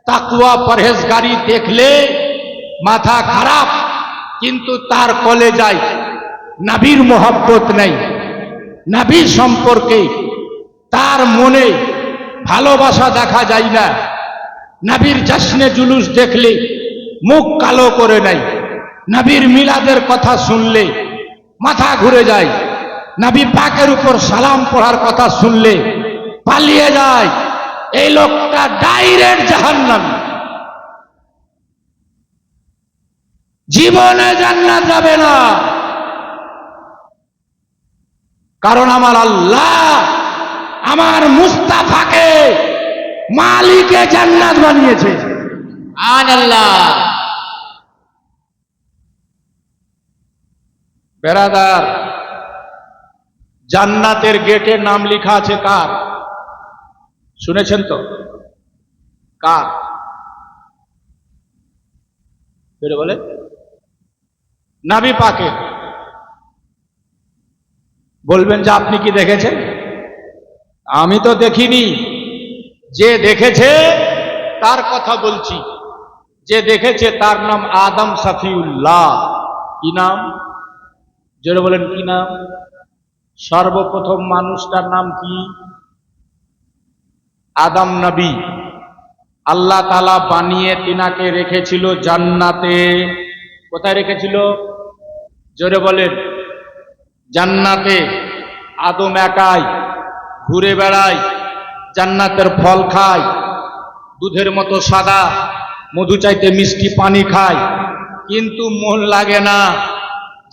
তাকওয়া পরহেজগারি দেখলে মাথা খারাপ, কিন্তু তার কলেজায় নবীর মহব্বত নেই, নবীর সম্পর্কে তার মনে ভালোবাসা দেখা যায় না। নবীর জশ্নে জুলুস দেখলে মুখ কালো করে নেয়, নবীর মিলাদের কথা শুনলে মাথা ঘুরে যায়, নবী পাকের উপর সালাম পড়ার কথা শুনলে পালিয়ে যায়। এই লোকটা ডাইরেক্ট জাহান্নামী, জীবনে জান্নাত যাবে না। কারণ আমার আল্লাহ আমার মুস্তাফাকে মালিকে জান্নাত বানিয়েছে। আল্লাহ। বেরাদার, জান্নাতের গেটে নাম লেখা আছে কার? শুনেছেন তো? কার? বলে নবী পাকের। বলবেন যে আপনি কি দেখেছেন? আমি তো দেখিনি। যে দেখেছে তার কথা বলছি। যে দেখেছে তার নাম আদম সাফিউল্লাহ। কি নাম? জোরে বলেন কি নাম? সর্বপ্রথম মানুষটার নাম কি? আদম নবী। আল্লাহ তাআলা বানিয়ে তিনাকে রেখেছিল জান্নাতে। কোথায় রেখেছিল? জোরে বলেন। জান্নাতে। আদম একাই ঘুরে বেড়ায়, জান্নাতের ফল খায়, দুধের মতো সাদা, মধু চাইতে মিষ্টি পানি খায়, কিন্তু মন লাগে না,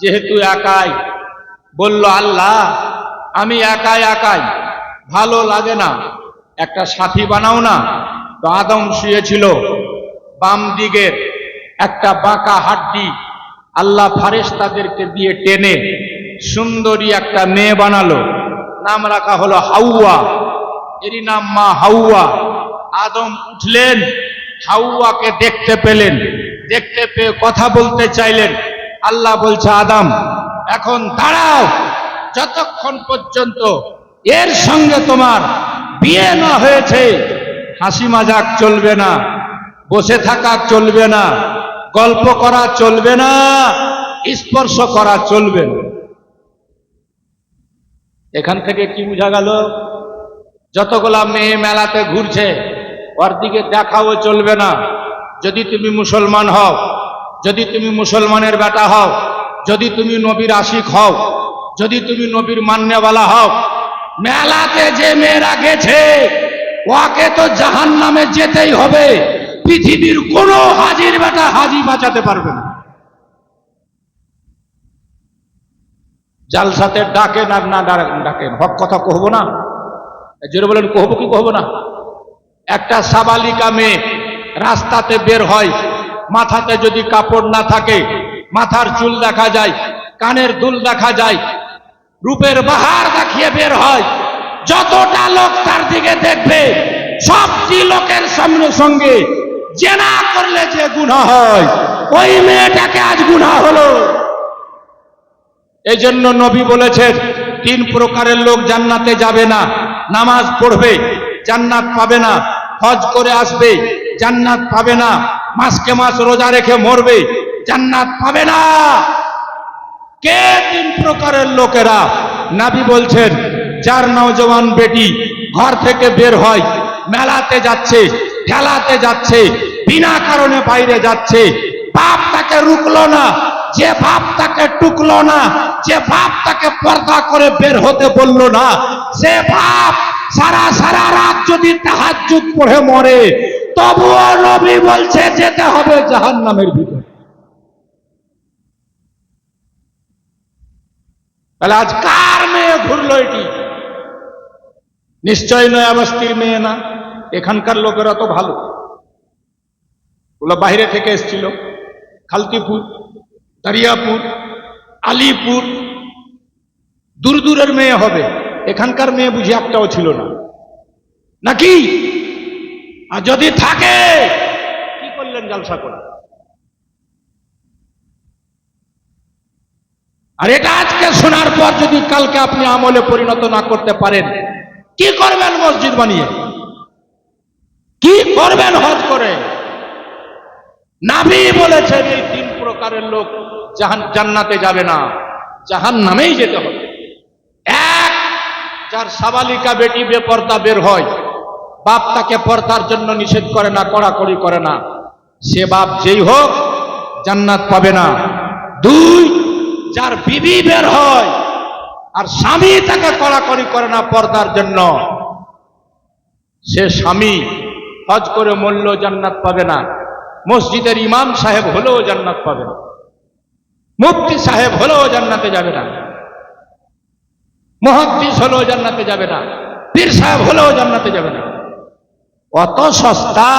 যেহেতু একাই। বলল আল্লাহ আমি একাই একাই, ভালো লাগে না, একটা সাথী বানাও না। তো আদম শুয়েছিল, বাম দিকের একটা বাঁকা হাড্ডি আল্লাহ ফারেশতাদেরকে দিয়ে টেনে সুন্দরী একটা মেয়ে বানালো, নাম রাখা হলো হাওয়া। এরই নাম মা হাওয়া। আদম উঠলেন, হাওয়াকে দেখতে পেলেন, দেখতে পেয়ে কথা বলতে চাইলেন। আল্লাহ বলছে আদম এখন দাঁড়াও, যতক্ষণ পর্যন্ত এর সঙ্গে তোমার বিয়ে না হয়েছে হাসি মজাক চলবে না, বসে থাকা চলবে না, গল্প করা চলবে না, স্পর্শ করা চলবে না। এখান থেকে কি বোঝা গেল? যতগুলা মেয়ে মেলাতে ঘুরছে ওর দিকে দেখাও চলবে না। যদি তুমি মুসলমান হও, যদি তুমি মুসলমানের বেটা হও, যদি তুমি নবীর আশিক হও, যদি তুমি নবীর মান্যওয়ালা হও, মেলাতে যে মেয়েরা গেছে ওকে তো জাহান্নামে যেতেই হবে। পৃথিবীর কোন হাজির বেটা হাজি বাঁচাতে পারবে না। জালসাতে ডাকেন আর না ডাকেন, হক কথা কহব না? জোরে বলেন কহব কি কহব না? একটা সাবালিকা মেয়ে রাস্তাতে বের হয়, মাথাতে যদি কাপড় না থাকে, মাথার চুল দেখা যায়, কানের দুল দেখা যায়, রূপের বাহার দেখিয়ে বের হয়, যতটা লোক তার দিকে দেখবে সবটি লোকের সামনে সঙ্গে জেনা করলে যে গুনাহ হয়, ওই মেয়েটাকে আজ গুনাহ হলো। এই জন্য নবী বলেছেন তিন প্রকারের লোক জান্নাতে যাবে না। নামাজ পড়বে জান্নাত পাবে না, হজ করে আসবে জান্নাত পাবে না, মাসকে মাস রোজা রেখে মরবে জান্নাত পাবে না। কে তিন প্রকারের লোকেরা? নবী বলছেন যার নওজওয়ান বেটি ঘর থেকে বের হয়, মেলাতে যাচ্ছে, খেলাতে যাচ্ছে, বিনা কারণে বাইরে যাচ্ছে, বাপ তাকে রুকলো না, যে বাপ তাকে টুকলো না, যে বাপ তাকে পর্দা করে বের হতে বলল না, সে বাপ সারা সারা রাত যদি তাহাজ্জুদ পড়ে মরে তবুও নবী বলছে যেতে হবে জাহান্নামের ভিতরে। তাহলে আজ কার মেয়ে ঘুরলো এটি? নিশ্চয় নয় বস্তির মেয়ে না। এখানকার লোকেরা তো ভালো, ওগুলো বাইরে থেকে এসেছিল, খালতিপুর, দারিয়াপুর, আলিপুর, দূর দূরের মেয়ে হবে। এখানকার মেয়ে বুঝি একটাও ছিল না নাকি? আর যদি থাকে কি করলেন জলসা করে? আর এটা আজকে শোনার পর যদি কালকে আপনি আমলে পরিণত না করতে পারেন, কি করবেন মসজিদ বানিয়ে? কি করবেন হজ করে? নবী বলেছেন এই তিন প্রকারের লোক জান্নাতে যাবে না, জাহান্নামেই যেতে হবে। এক, যার সাবালিকা বেটি বেপর্দা বের হয়, বাপ তাকে পর্দার জন্য নিষেধ করে না, কড়াকড়ি করে না, সে বাপ যেই হোক জান্নাত পাবে না। দুই, যার বিবি বের হয় আর স্বামী তাকে কড়াকড়ি করে না পর্দার জন্য, সে স্বামী হজ করে মরলেও জান্নাত পাবে না, মসজিদের ইমাম সাহেব হলেও জান্নাত পাবে না, মুফতি সাহেব হলেও জান্নাতে যাবে না, মুহাদ্দিস হলেও জান্নাতে যাবে না, পীর সাহেব হলেও জান্নাতে যাবে না। অত সস্তা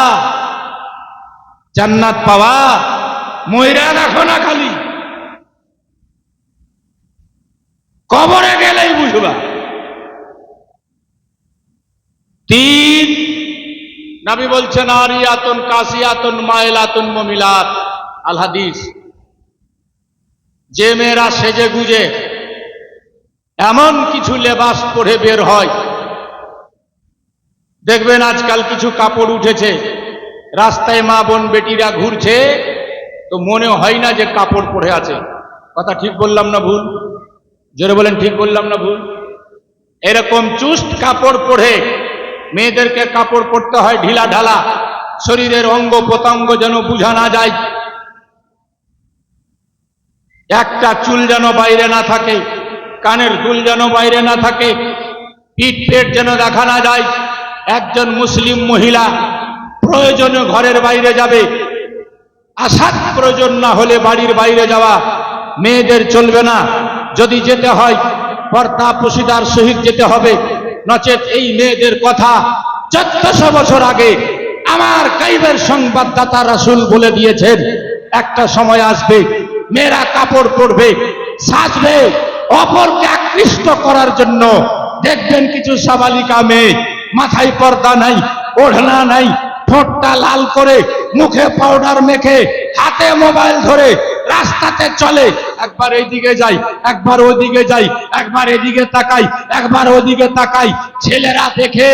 জান্নাত পাওয়া? ময়রা রাখো না, খালি কবরে গেলেই বুঝবা। 3, নবী বলছেন আরিয়াতুন কাসিয়াতুন মাইলাতুন মুমিলাত, আল হাদিস। যে মেয়েরা সেজে গুজে এমন কিছু লেবাস পরে বের হয়, দেখবেন আজকাল কিছু কাপড় উঠেছে, রাস্তায় মা বোন বেটিরা ঘুরছে তো মনে হয় না যে কাপড় পরে আছে। কথা ঠিক বললাম না ভুল? জোরে বলেন, ঠিক বললাম না ভুল? এরকম চুস্ট কাপড় পরে মেয়েদেরকে কাপড় পরতে হয় ঢিলা ঢালা, শরীরের অঙ্গ প্রত্যঙ্গ যেন বোঝা না যায়, একটা চুল যেন বাইরে না থাকে, কানের দুল যেন বাইরে না থাকে, পিঠ পেট যেন দেখা না যায়। একজন মুসলিম মহিলা প্রয়োজনে ঘরের বাইরে যাবে, আসাদ প্রয়োজন না হলে বাড়ির বাইরে যাওয়া মেয়েদের চলবে না। যদি যেতে হয় পর্দা পশিদার সহিত যেতে হবে, নচেত এই মেয়েদের কথা 1400 বছর আগে আমার গাইবের সংবাদদাতা রাসূল বলে দিয়েছেন, একটা সময় আসবে মেয়েরা কাপড় পরবে, সাজবে অপরকে আকৃষ্ট করার জন্য। দেখবেন কিছু সাবালিকা মেয়ে মাথায় পর্দা নাই, ওড়না নাই, ঠোঁটটা লাল করে, মুখে পাউডার মেখে, হাতে মোবাইল ধরে রাস্তাতে চলে, একবার এইদিকে যাই, একবার ওদিকে যাই, একবার এদিকে তাকাই, একবার ওদিকে তাকাই। ছেলেরা দেখে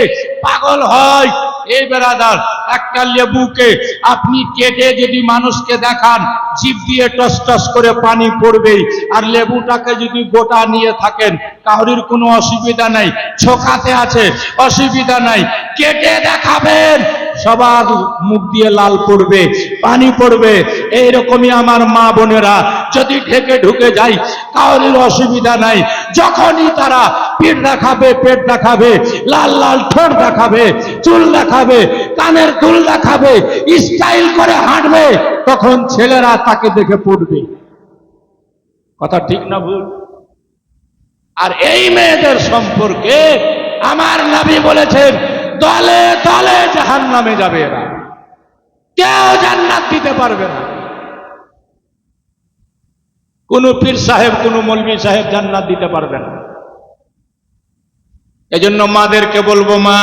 পাগল হয়। এই বেরাদার, একটা লেবুকে আপনি কেটে যদি মানুষকে দেখান, জিভ দিয়ে টস টস করে পানি পড়বেই। আর লেবুটাকে যদি গোটা নিয়ে থাকেন, কাউরির কোনো অসুবিধা নাই, ছোকাতে আছে, অসুবিধা নাই। কেটে দেখাবেন, সবার মুখ দিয়ে লাল পড়বে, পানি পড়বে। এইরকমই আমার মা বোনেরা যদি ঢেকে ঢুকে যায়, কাউরির অসুবিধা নাই। যখনই তারা পিঠ দেখাবে, পেট দেখাবে, লাল লাল ঠোঁট দেখাবে, চুল দেখাবে, কানের দুল দেখাবে, স্টাইল করে হাঁটবে, তখন ছেলেরা তাকে দেখে পড়বে। কথা ঠিক না ভুল? আর এই মেয়েদের সম্পর্কে আমার নবী বলেছেন, দলে দলে জাহান্নামে যাবে এরা, কেউ জান্নাত দিতে পারবে না। কোন পীর সাহেব, কোন মৌলভী সাহেব জান্নাত দিতে পারবে না। এজন্য মাদেরকে বলবো, মা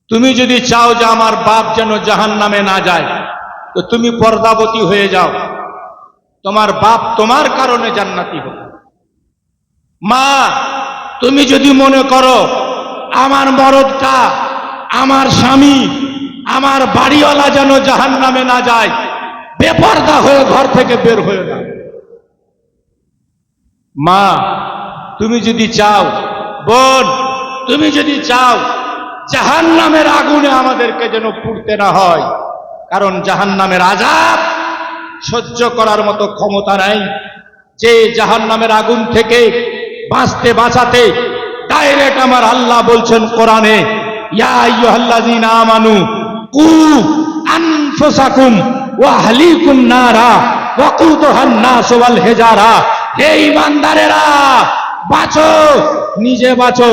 তুমি যদি চাও যে আমার বাপ যেন জাহান্নামে না যায়, তো তুমি পর্দাবতী হয়ে যাও, তোমার বাপ তোমার কারণে জান্নাতি হবে। মা তুমি যদি মনে করো আমার মরদটা, আমার স্বামী, আমার বাড়িওয়ালা যেন জাহান্নামে না যায়, বেপর্দা হয়ে ঘর থেকে বের হয়ে না। মা তুমি যদি চাও, বোন তুমি যদি চাও জাহান্নামের আগুনে আমাদেরকে যেন পুড়তে না হয়, কারণ জাহান্নামের আযাব সহ্য করার মতো ক্ষমতা নাই। যে জাহান্নামের আগুন থেকে বাঁচাতে ডাইরেক্ট আমার আল্লাহ বলছেন কোরআনে, ইয়া আইয়ুহাল্লাযীনা আমানু কু আনফুসাকুম ওয়া আহলিকুম নারা ওয়াকুদুহান নাস ওয়াল হিজারা। হে ঈমানদারেরা, বাঁচো, নিজে বাঁচো,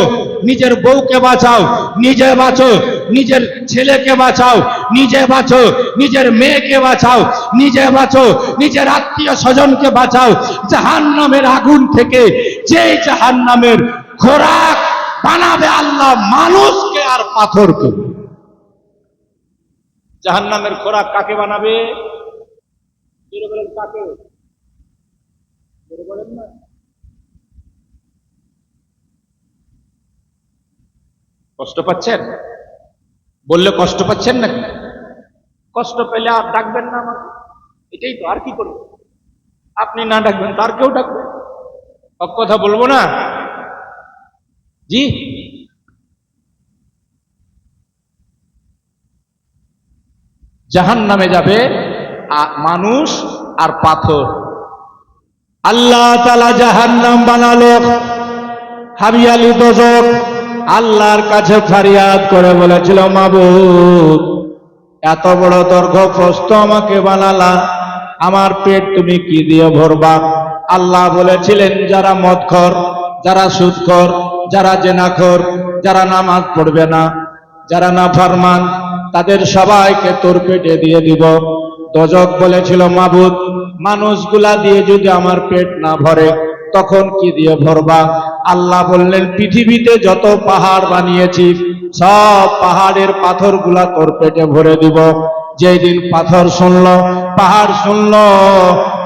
নিজের বউকে বাঁচাও, নিজে বাঁচো, নিজের ছেলেকে বাঁচাও, নিজে বাঁচো, নিজের মেয়েকে বাঁচাও, নিজে বাঁচো, নিজের আত্মীয় স্বজনকে বাঁচাও জাহান্নামের আগুন থেকে। যে জাহান্নামের খোরাক বানাবে আল্লাহ মানুষকে আর পাথরকে। জাহান্নামের খোরাক কাকে বানাবে? কাকে বলেন না? কষ্ট পাচ্ছেন? বললে কষ্ট পাচ্ছেন নাকি? কষ্ট পেলে আর ডাকবেন না আমাকে, এটাই তো। আর কি করবো? আপনি না ডাকবেন তার কেউ ডাকবে। কথা বলবো না জি? জাহান্নামে যাবে মানুষ আর পাথর। আল্লাহ তাআলা জাহান্নাম বানালো, হাবিয়ালি দোজখ। আল্লাহর কাছে ফরিয়াদ করে বলেছিল, মাবুদ, এত বড় দৈর্ঘ্য প্রস্থ আমাকে বানালা, আমার পেট তুমি কি দিয়ে ভরবা? আল্লাহ বলেছিলেন, যারা মদখোর, যারা সুদখোর, যারা জেনাখোর, যারা নামাজ পড়বে না, যারা নাফরমান, তাদের সবাইকে তোর পেটে দিয়ে দিব। দোজখ বলেছিল, মাবুদ, মানুষগুলা দিয়ে যদি আমার পেট না ভরে তখন কি দিয়ে ভরবা? আল্লাহ বললেন, পৃথিবীতে যত পাহাড় বানিয়েছি সব পাহাড়ের পাথরগুলা তোর পেটে ভরে দিব। যেই দিন পাথর শুনলো, পাহাড় শুনলো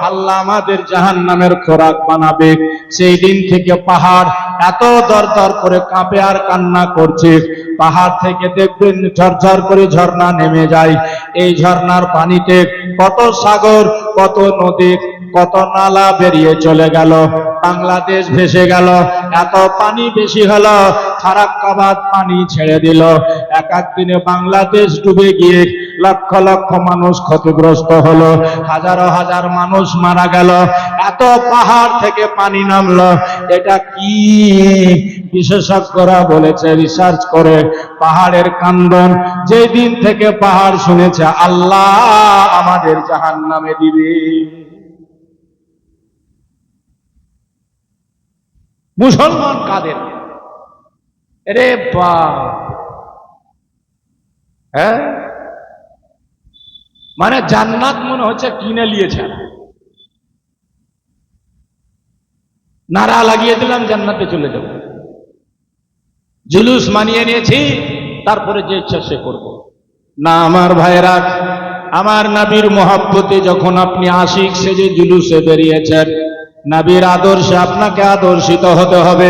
আল্লাহ আমাদের জাহান্নামের খোরাক বানাবে, সেই দিন থেকে পাহাড় এত দরদর করে কাঁপে আর কান্না করছে। পাহাড় থেকে দেখবেন ঝরঝর করে ঝর্ণা নেমে যায়। এই ঝর্ণার পানিতে কত সাগর, কত নদী, কত নালা বেরিয়ে চলে গেল, বাংলাদেশ ভেসে গেল। এত পানি বেশি হলো, ফারাক্কাবাদ পানি ছেড়ে দিল। এক এক দিনে বাংলাদেশ ডুবে গিয়ে লক্ষ লক্ষ মানুষ ক্ষতিগ্রস্ত হলো, হাজারো হাজার মানুষ মারা গেল। এত পাহাড় থেকে পানি নামলো, এটা কি? বিশেষজ্ঞরা বলেছে, রিসার্চ করে, পাহাড়ের কান্দন। যেই দিন থেকে পাহাড় শুনেছে আল্লাহ আমাদের জাহান্নামে দিবে। মুসলমান কাদের? রে বাপ, হ্যাঁ, মানে জান্নাত মনে হচ্ছে কিনে নিয়েছে। নারা লাগিয়ে দিলাম, জান্নাতে চলে যাব। জুলুস মানিয়ে নিয়েছি, তারপরে যে ইচ্ছা সে করব না। আমার ভাইরা, আমার নবীর মহব্বতে যখন আপনি আশিক সেজে জুলুসে বেরিয়েছেন, নবীর আদর্শে আপনাকে আদর্শিত হতে হবে।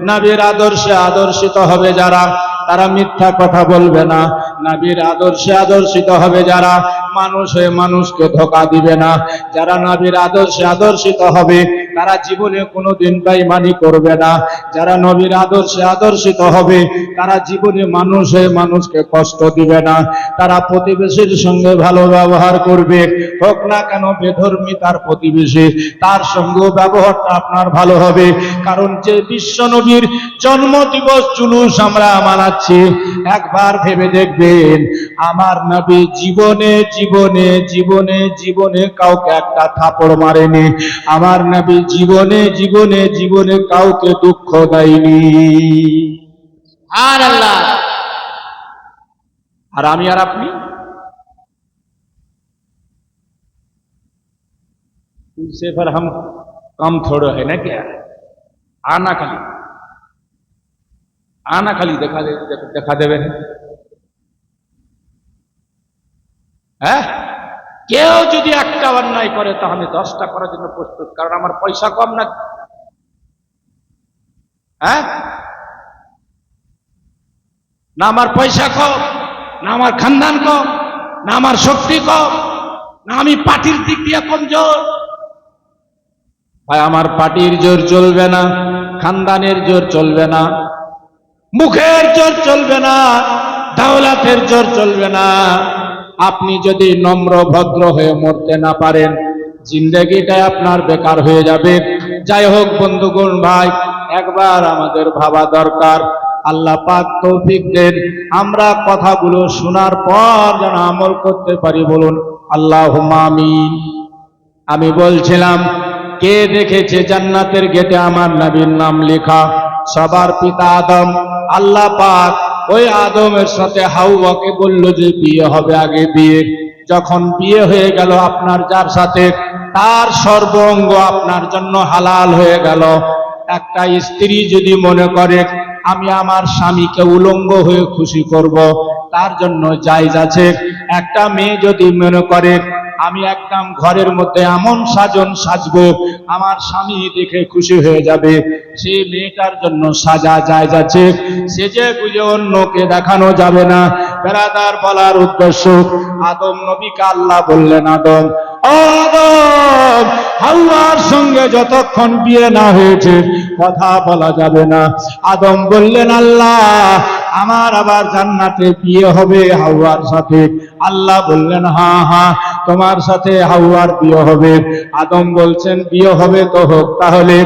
নবীর আদর্শে আদর্শিত হবে যারা, তারা মিথ্যা কথা বলবে না। নবীর আদর্শে আদর্শিত হবে যারা, মানুষ হয়ে মানুষকে ধোঁকা দিবে না। যারা নবীর আদর্শে আদর্শিত হবে তারা জীবনে কোনোদিন বেঈমানি করবে না। যারা নবীর আদর্শে আদর্শিত হবে তারা জীবনে মানুষ হয়ে মানুষকে কষ্ট দিবে না। তারা প্রতিবেশীর সঙ্গে ভালো ব্যবহার করবে, হোক না কেন বেধর্মী তার প্রতিবেশী, তার সঙ্গে ব্যবহারটা আপনার ভালো হবে। কারণ যে বিশ্ব নবীর জন্মদিবস জুলুস আমরা মানাচ্ছি, একবার ভেবে দেখবেন, আমার নবী জীবনে জীবনে জীবনে জীবনে কাউকে একটা থাপড় মারেনি। আমার নবী জীবনে জীবনে জীবনে কাউকে দুঃখ দেয়নি। সুবহানাল্লাহ। আর আমি আর আপনি इससे पर हम कम थोड़े है ना क्या? आना खाली দেখা দেবেন। হ্যাঁ, কেউ যদি একটা অন্যায় করে তা আমি 10টা করার জন্য প্রস্তুত, কারণ আমার পয়সা কম না। হ্যাঁ, না আমার পয়সা কম, না আমার খানদান কম, না আমার শক্তি কম, না আমি পার্টির দিক দিয়ে কমজোর। ভাই, আমার পার্টির জোর চলবে না, খানদানের জোর চলবে না, মুখের জোর চলবে না, দাওলাতের জোর চলবে না। আপনি যদি নম্র ভদ্র হয়ে মরতে না পারেন, জিন্দেগিটাই আপনার বেকার হয়ে যাবে। যাই হোক বন্ধুগণ, ভাই, একবার আমাদের ভাবা দরকার। আল্লাহ পাক তৌফিক দেন, আমরা কথাগুলো শোনার পর যেন আমল করতে পারি। বলুন আল্লাহুম্মা আমিন। আমি বলছিলাম, কে দেখেছে জান্নাতের গেটে আমার নবীর নাম লেখা? সবার পিতা আদম। আল্লাহ পাক ওই আদমের সাথে হাওয়াকে বলল যে বিয়ে হবে, আগে বিয়ে। যখন বিয়ে হয়ে গেল আপনার যার সাথে, তার সর্বাঙ্গ আপনার জন্য হালাল হয়ে গেল। একটা স্ত্রী যদি মনে করে আমি আমার স্বামীকে উলঙ্গ হয়ে খুশি করব, তার জন্য জায়েজ আছে। একটা মেয়ে যদি মনে করে আমি একদম ঘরের মধ্যে এমন সাজন সাজবো আমার স্বামী দেখে খুশি হয়ে যাবে, সেই মেয়েটার জন্য সাজা জায়েজ আছে। সেজে গুজে অন্যকে দেখানো যাবে না। বেরাদার, বলার উদ্দেশ্য, আদম নবীকে আল্লাহ বললেন, আদম, ও আদম, হাওয়ার সঙ্গে যতক্ষণ বিয়ে না হয়েছে কথা বলা যাবে না। আদম বললেন, আল্লাহ, আমার আবার জান্নাতে বিয়ে হবে হাওয়ার সাথে। আল্লাহ বললেন হ্যাঁ হ্যাঁ তোমার সাথে হাওয়ার বিয়ে হবে। আদম বলছেন বিয়ে হবে তো হোক তাহলে।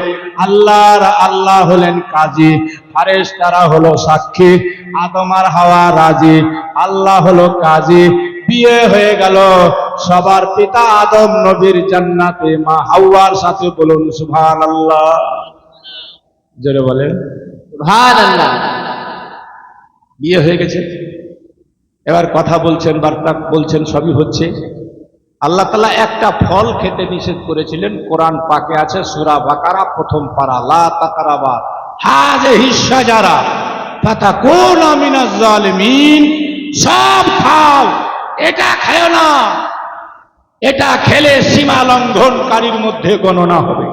আল্লাহ হলেন কাজী, ফারেশতারা হলো সাক্ষী। আদম আর হাওয়া রাজি, আল্লাহ হলো কাজী। বিয়ে হয়ে গেল। সবার পিতা আদম নবীর জান্নাতে, মা হাওয়ার সাথে। বলুন সুবহানাল্লাহ। জোরে বলেন সুবহানাল্লাহ। বিয়ে হয়ে গেছে। এবার কথা বলছেন, বার্তা বলছেন, সবই হচ্ছে। আল্লাহ তাআলা একটা ফল খেতে নিষেধ করেছিলেন, কোরআন পাকে আছে, সূরা বাকারা প্রথম পারা, লা তাকরাবা হাযিহিশ শাজারা ফাতাকুনা মিনাজ জালিমিন। সব খাও, এটা খাও না, এটা খেলে সীমা লঙ্ঘনকারীর মধ্যে গণনা হবে।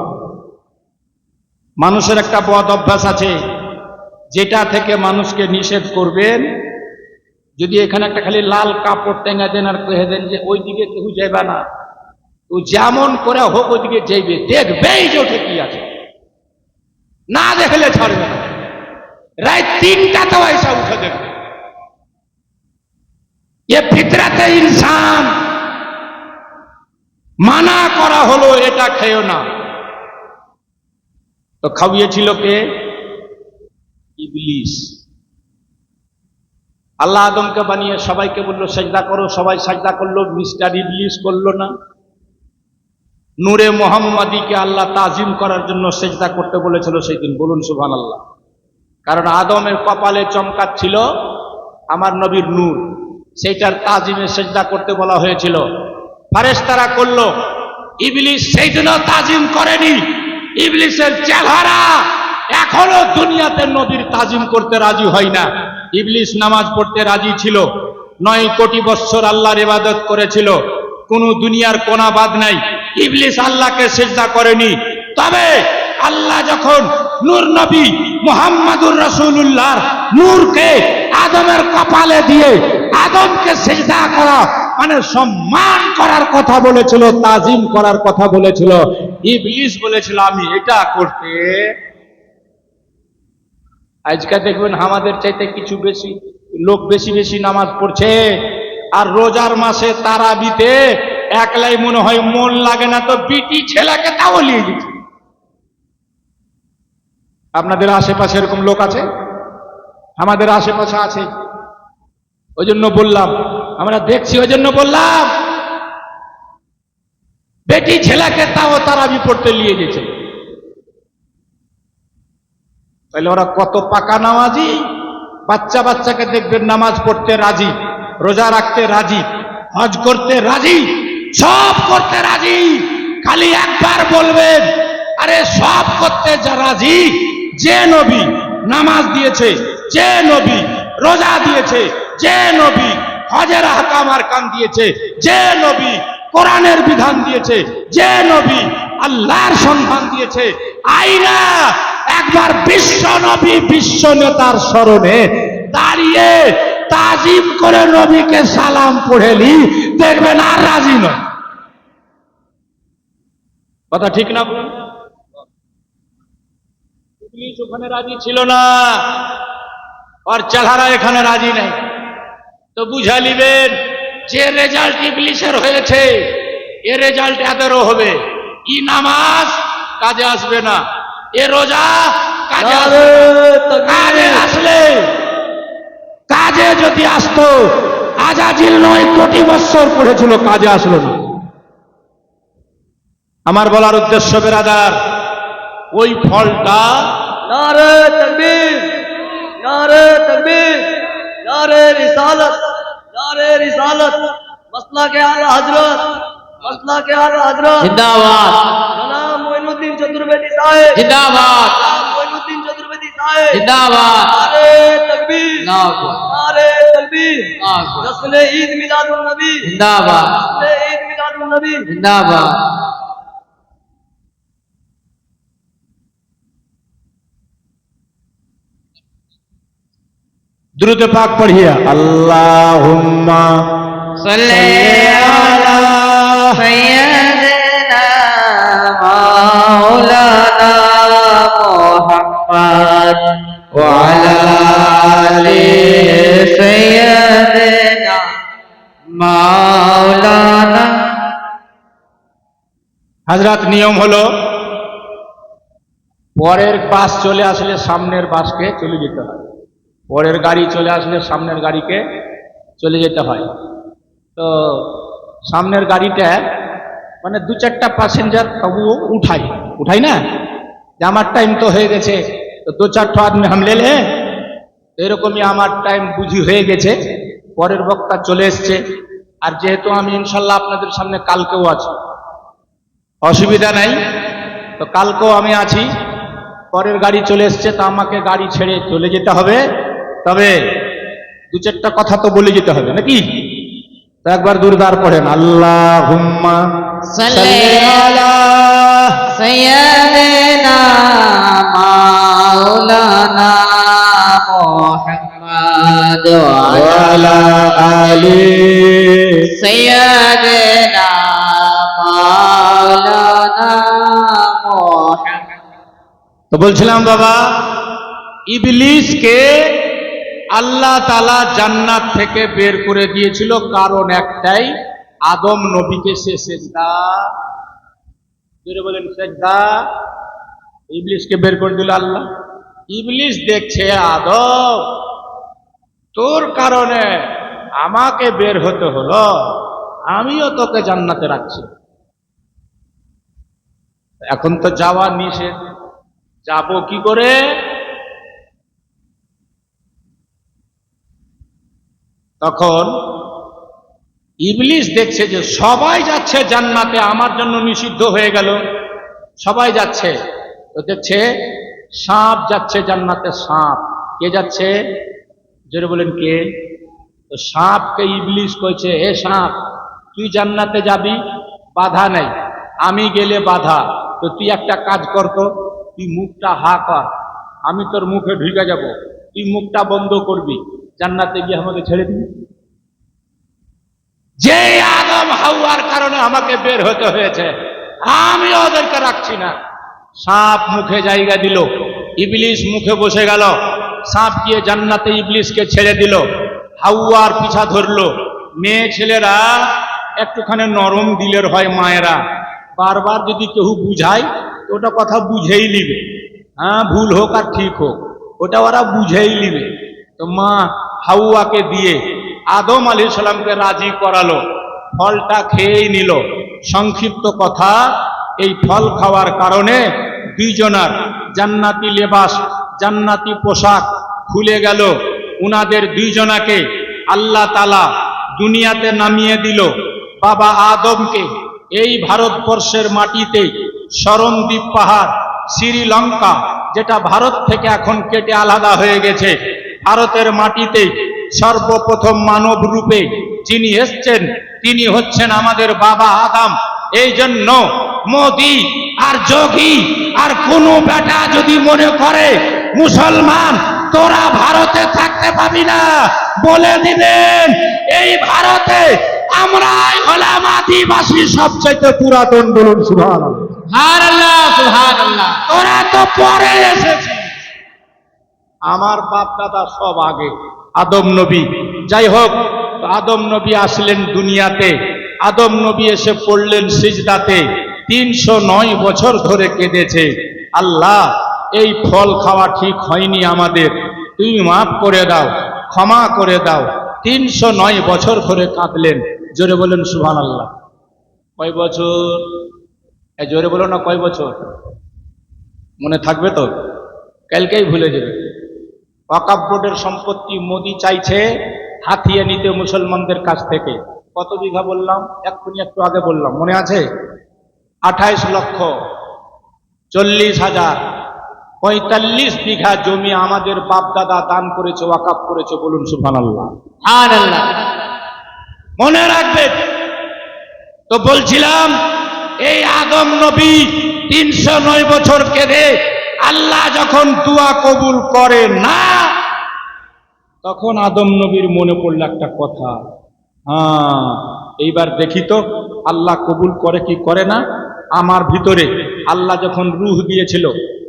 মানুষের একটা বদ অভ্যাস আছে, যেটা থেকে মানুষকে নিষেধ করবেন, যদি এখানে একটা খালি লাল কাপড় টেঙ্গা দেন আর কহে দেন যে ওই দিকে কেউ যাইবা না, ও যেমন করে হোক ওইদিকে যাইবে, দেখবেই যে ওঠে কি আছে, না দেখলে ছাড়বে না। রাত 3টাতেও এসে উঠে দেখবে। এ ফিতরাতে ইনসান, মানা করা হলো এটা খেও না। তো খাওয়িয়েছিল কে? ইবলিস। আল্লাহ আদমকে বানিয়ে সবাইকে বললো সেজদা করো, সবাই সেজদা করলো, মিস্টার ইবলিস করলো না। নূরে মুহাম্মাদীকে আল্লাহ তাজিম করার জন্য সেজদা করতে বলেছিল সেই দিন। বলুন সুবহানাল্লাহ। কারণ আদমের কপালে চমকাচ্ছিল আমার নবীর নূর, সেইটার তাজিমে সেজদা করতে বলা হয়েছিল। ফারেশতারা করলো, ইবলিস সেই দিনও তাজিম করেনি। ইবলিসের চেহারা এখনো দুনিয়াতে নবীর তাজিম করতে রাজি হয় না। ইবলিস নামাজ পড়তে রাজি ছিল, 9 কোটি বছর আল্লাহর ইবাদত করেছিল, কোন দুনিয়ার কোনা বাদ নাই। ইবলিস আল্লাহকে সিজদা করেনি। তবে আল্লাহ যখন নূর নবী মুহাম্মাদুর রাসূলুল্লাহর নূরকে আদমের কপালে দিয়ে আদমকে সিজদা করা মানে সম্মান করার কথা বলেছিল, তাজিম করার কথা বলেছিল, ইবলিস বলেছিল আমি এটা করতে। আজকে দেখবেন আমাদের চাইতে কিছু বেশি লোক বেশি বেশি নামাজ পড়ছে, আর রোজার মাসে তারাবিতে একলাই মনে হয় মন লাগে না, তো বিটি ছেলেকে তাও নিয়ে গেছে। আপনাদের আশেপাশে এরকম লোক আছে? আমাদের আশেপাশে আছে। ওই জন্য বললাম, আমরা দেখছি, ওই জন্য বললাম বেটি ছেলেকে তাও তারাবি পড়তে নিয়ে গেছে। তাহলে ওরা কত পাকা নামাজি। বাচ্চা বাচ্চাকে দেখবেন নামাজ পড়তে রাজি, রোজা রাখতে রাজি, হজ করতে রাজি, সব করতে রাজি। খালি একবার বলবেন আরে সব করতে যা রাজি, যে নবী নামাজ দিয়েছে, যে নবী রোজা দিয়েছে, যে নবী হজের আহকাম আরকান দিয়েছে, যে নবী কোরআনের বিধান দিয়েছে, যে নবী আল্লাহর সন্ধান দিয়েছে, আইনা একবার বিশ্ব নবী বিশ্ব নেতার স্মরণে দাঁড়িয়ে তাজিম করে নবীকে সালাম পড়েলি, দেখবেন আর রাজি নয়। কথা ঠিক না? ইবলিস ওখানে রাজি ছিল না, আর চেহারা এখানে রাজি নাই। তো বুঝা নিবেন যে রেজাল্ট ইবলিসের হয়েছে, এ রেজাল্ট এদেরও হবে। ই নামাজ কাজে আসবে না, এ রোজা কাজে আসলে, কাজে যদি আসতো, আজাজিল 9 কোটি বছর পড়েছিল, কাজে আসলো না। আমার বলার উদ্দেশ্য বেরাদার, ওই ফলটা नारे तकबीर, नारे तकबीर, नारे रिसालत, मसला के आला हजरत, मसला के आला हजरत जिंदाबाद, जनाब मोइनुद्दीन चतुर्वेदी साहिब जिंदाबाद, जनाब मोइनुद्दीन चतुर्वेदी साहिब जिंदाबाद, नारे तकबीर, नारे तकबीर, जिंदाबाद, जश्न ईद मिलादुन नबी, जिंदाबाद, जश्न ईद मिलादुन नबी, जिंदाबाद। द्रुत पाक पढ़िए। अल्लाहुम्मा सल्ले अला सय्यदना मौलाना मुहम्मद व अला आलिहि হাজরাত নিয়ম হলো পরের বাস চলে আসলে সামনের বাসকে চলে যেতে হয়, পরের গাড়ি চলে আসলে সামনের গাড়িকে চলে যেতে হয়। তো সামনের গাড়িটা মানে 2-4টা প্যাসেঞ্জার তবুও উঠাই না, যে আমার টাইম তো হয়ে গেছে, তো 2-4 আদমি হাম লে লে। এরকমই আমার টাইম বুঝি হয়ে গেছে, পরের বক্তা চলে এসছে। আর যেহেতু আমি ইনশাল্লাহ আপনাদের সামনে কালকেও আছি, অসুবিধা নাই, তো কালকেও আমি আছি, পরের গাড়ি চলে এসছে, তা আমাকে গাড়ি ছেড়ে চলে যেতে হবে। তবে 2-4টা কথা তো বলে যেতে হবে নাকি? তো একবার দুরদার পড়েন, আল্লাহুম্মা সাল্লি আলা সাইয়্যিদিনা মাওলানা মুহাম্মদ ওয়া আলা আলি সাইয়্যিদিনা মাওলানা মুহাম্মদ। তো বলছিলাম বাবা, ইবলিসকে আল্লাহ তাআলা জান্নাত থেকে বের করে দিয়েছিল কারণ একটাই, আদম নবীকে সে সেজদা, জোরে বলেন সেজদা, ইবলিসকে বের করে দিল আল্লাহ। ইবলিস দেখছে আদম তোর কারণে আমাকে বের হতে হলো, আমিও তোকে জান্নাতে রাখছি, এখন তো যাওয়া নিষেধ, যাবো কি করে? তখন ইবলিস দেখছে যে সবাই যাচ্ছে জান্নাতে, আমার জন্য নিষিদ্ধ হয়ে গেল, সবাই যাচ্ছে। তো দেখছে সাপ যাচ্ছে জান্নাতে, সাপ। কে যাচ্ছে? জোরে বলেন কে? তো সাপকে ইবলিস কইছে, এ সাপ, তুই জান্নাতে যাবি, বাধা নাই, আমি গেলে বাধা, তো তুই একটা কাজ কর, তো তুই মুখটা হা কর, আমি তোর মুখে ঢুকে যাব, তুই মুখটা বন্ধ করবি, জান্নাতে গিয়ে আমাকে ছেড়ে দিবি। যে আদম হাওয়ার কারণে আমাকে বের হতে হয়েছে, আমি ওদেরকে রাখছি না। সাপ মুখে জায়গা দিল, ইবলিস মুখে বসে গেল, সাপ গিয়ে জান্নাতে ইবলিসকে ছেড়ে দিল, হাওয়ার পিছা ধরলো। মেয়ে ছেলেরা একটুখানি নরম দিলের হয়, মায়েরা বারবার যদি কেউ বুঝায় ওটা কথা বুঝেই নিবে, হ্যাঁ ভুল হোক আর ঠিক হোক ওটা ওরা বুঝেই নিবে। তো মা হাওয়াকে দিয়ে আদম আলাইহিস সালামকে রাজি করালো, ফলটা খেয়েই নিল। সংক্ষিপ্ত কথা, এই ফল খাওয়ার কারণে দুইজনার জান্নাতি লেবাস, জান্নাতি পোশাক খুলে গেল। উনাদের দুইজনাকে আল্লাহ তাআলা দুনিয়াতে নামিয়ে দিল। বাবা আদমকে এই ভারতবর্ষের মাটিতে শরণদ্বীপ পাহাড়, শ্রীলঙ্কা, যেটা ভারত থেকে এখন কেটে আলাদা হয়ে গেছে, ভারতের মাটিতে সর্বপ্রথম মানব রূপে যিনি এসছেন তিনি হচ্ছেন আমাদের বাবা আদম। এই জন্য মোদি আর যোগী আর কোন বেটা যদি মনে করে মুসলমান তোরা ভারতে থাকতে পাবি না, বলে দিবেন এই ভারতে আমরাই হলাম আদিবাসী সবচেয়ে পুরাতন। বলুন সুবহানাল্লাহ। সুবহানাল্লাহ সুবহানাল্লাহ। তোরা তো পরে এসেছিস, আমার বাপ দাদা সব আগে, আদম নবী। যাই হোক, আদম নবী আসলেন দুনিয়াতে, আদম নবী এসে পড়লেন সিজদাতে, 309 বছর ধরে কেঁদেছে, আল্লাহ এই ফল খাওয়া ঠিক হয়নি আমাদের, তুমি মাফ করে দাও, ক্ষমা করে দাও। 309 বছর ধরে কাঁদলেন। জোরে বলেন সুবহানাল্লাহ। কয় বছর? জোরে বলো না, কয় বছর? মনে থাকবে তো? কালকেই ভুলে যাবে। ওয়াকফ বোর্ডের সম্পত্তি মোদি চাইছে হাতিয়ে নিতে মুসলমানদের কাছ থেকে। কত বিঘা বললাম? এক্ষুনি একটু আগে বললাম, মনে আছে? 28,40,000, 45 বিঘা জমি আমাদের বাপ দাদা দান করেছে, ওয়াকফ করেছে। বলুন সুবহানাল্লাহ। সুবহানাল্লাহ। মনে রাখবেন। তো বলছিলাম, এই আদম নবী 309 বছর কেঁদে আল্লাহ যখন দোয়া কবুল করে না, তখন আদম নবীর মনে পড়ল একটা কথা, হ্যাঁ এইবার দেখি তো আল্লাহ কবুল করে কি করে না। আমার ভিতরে আল্লাহ যখন রূহ দিয়েছিল,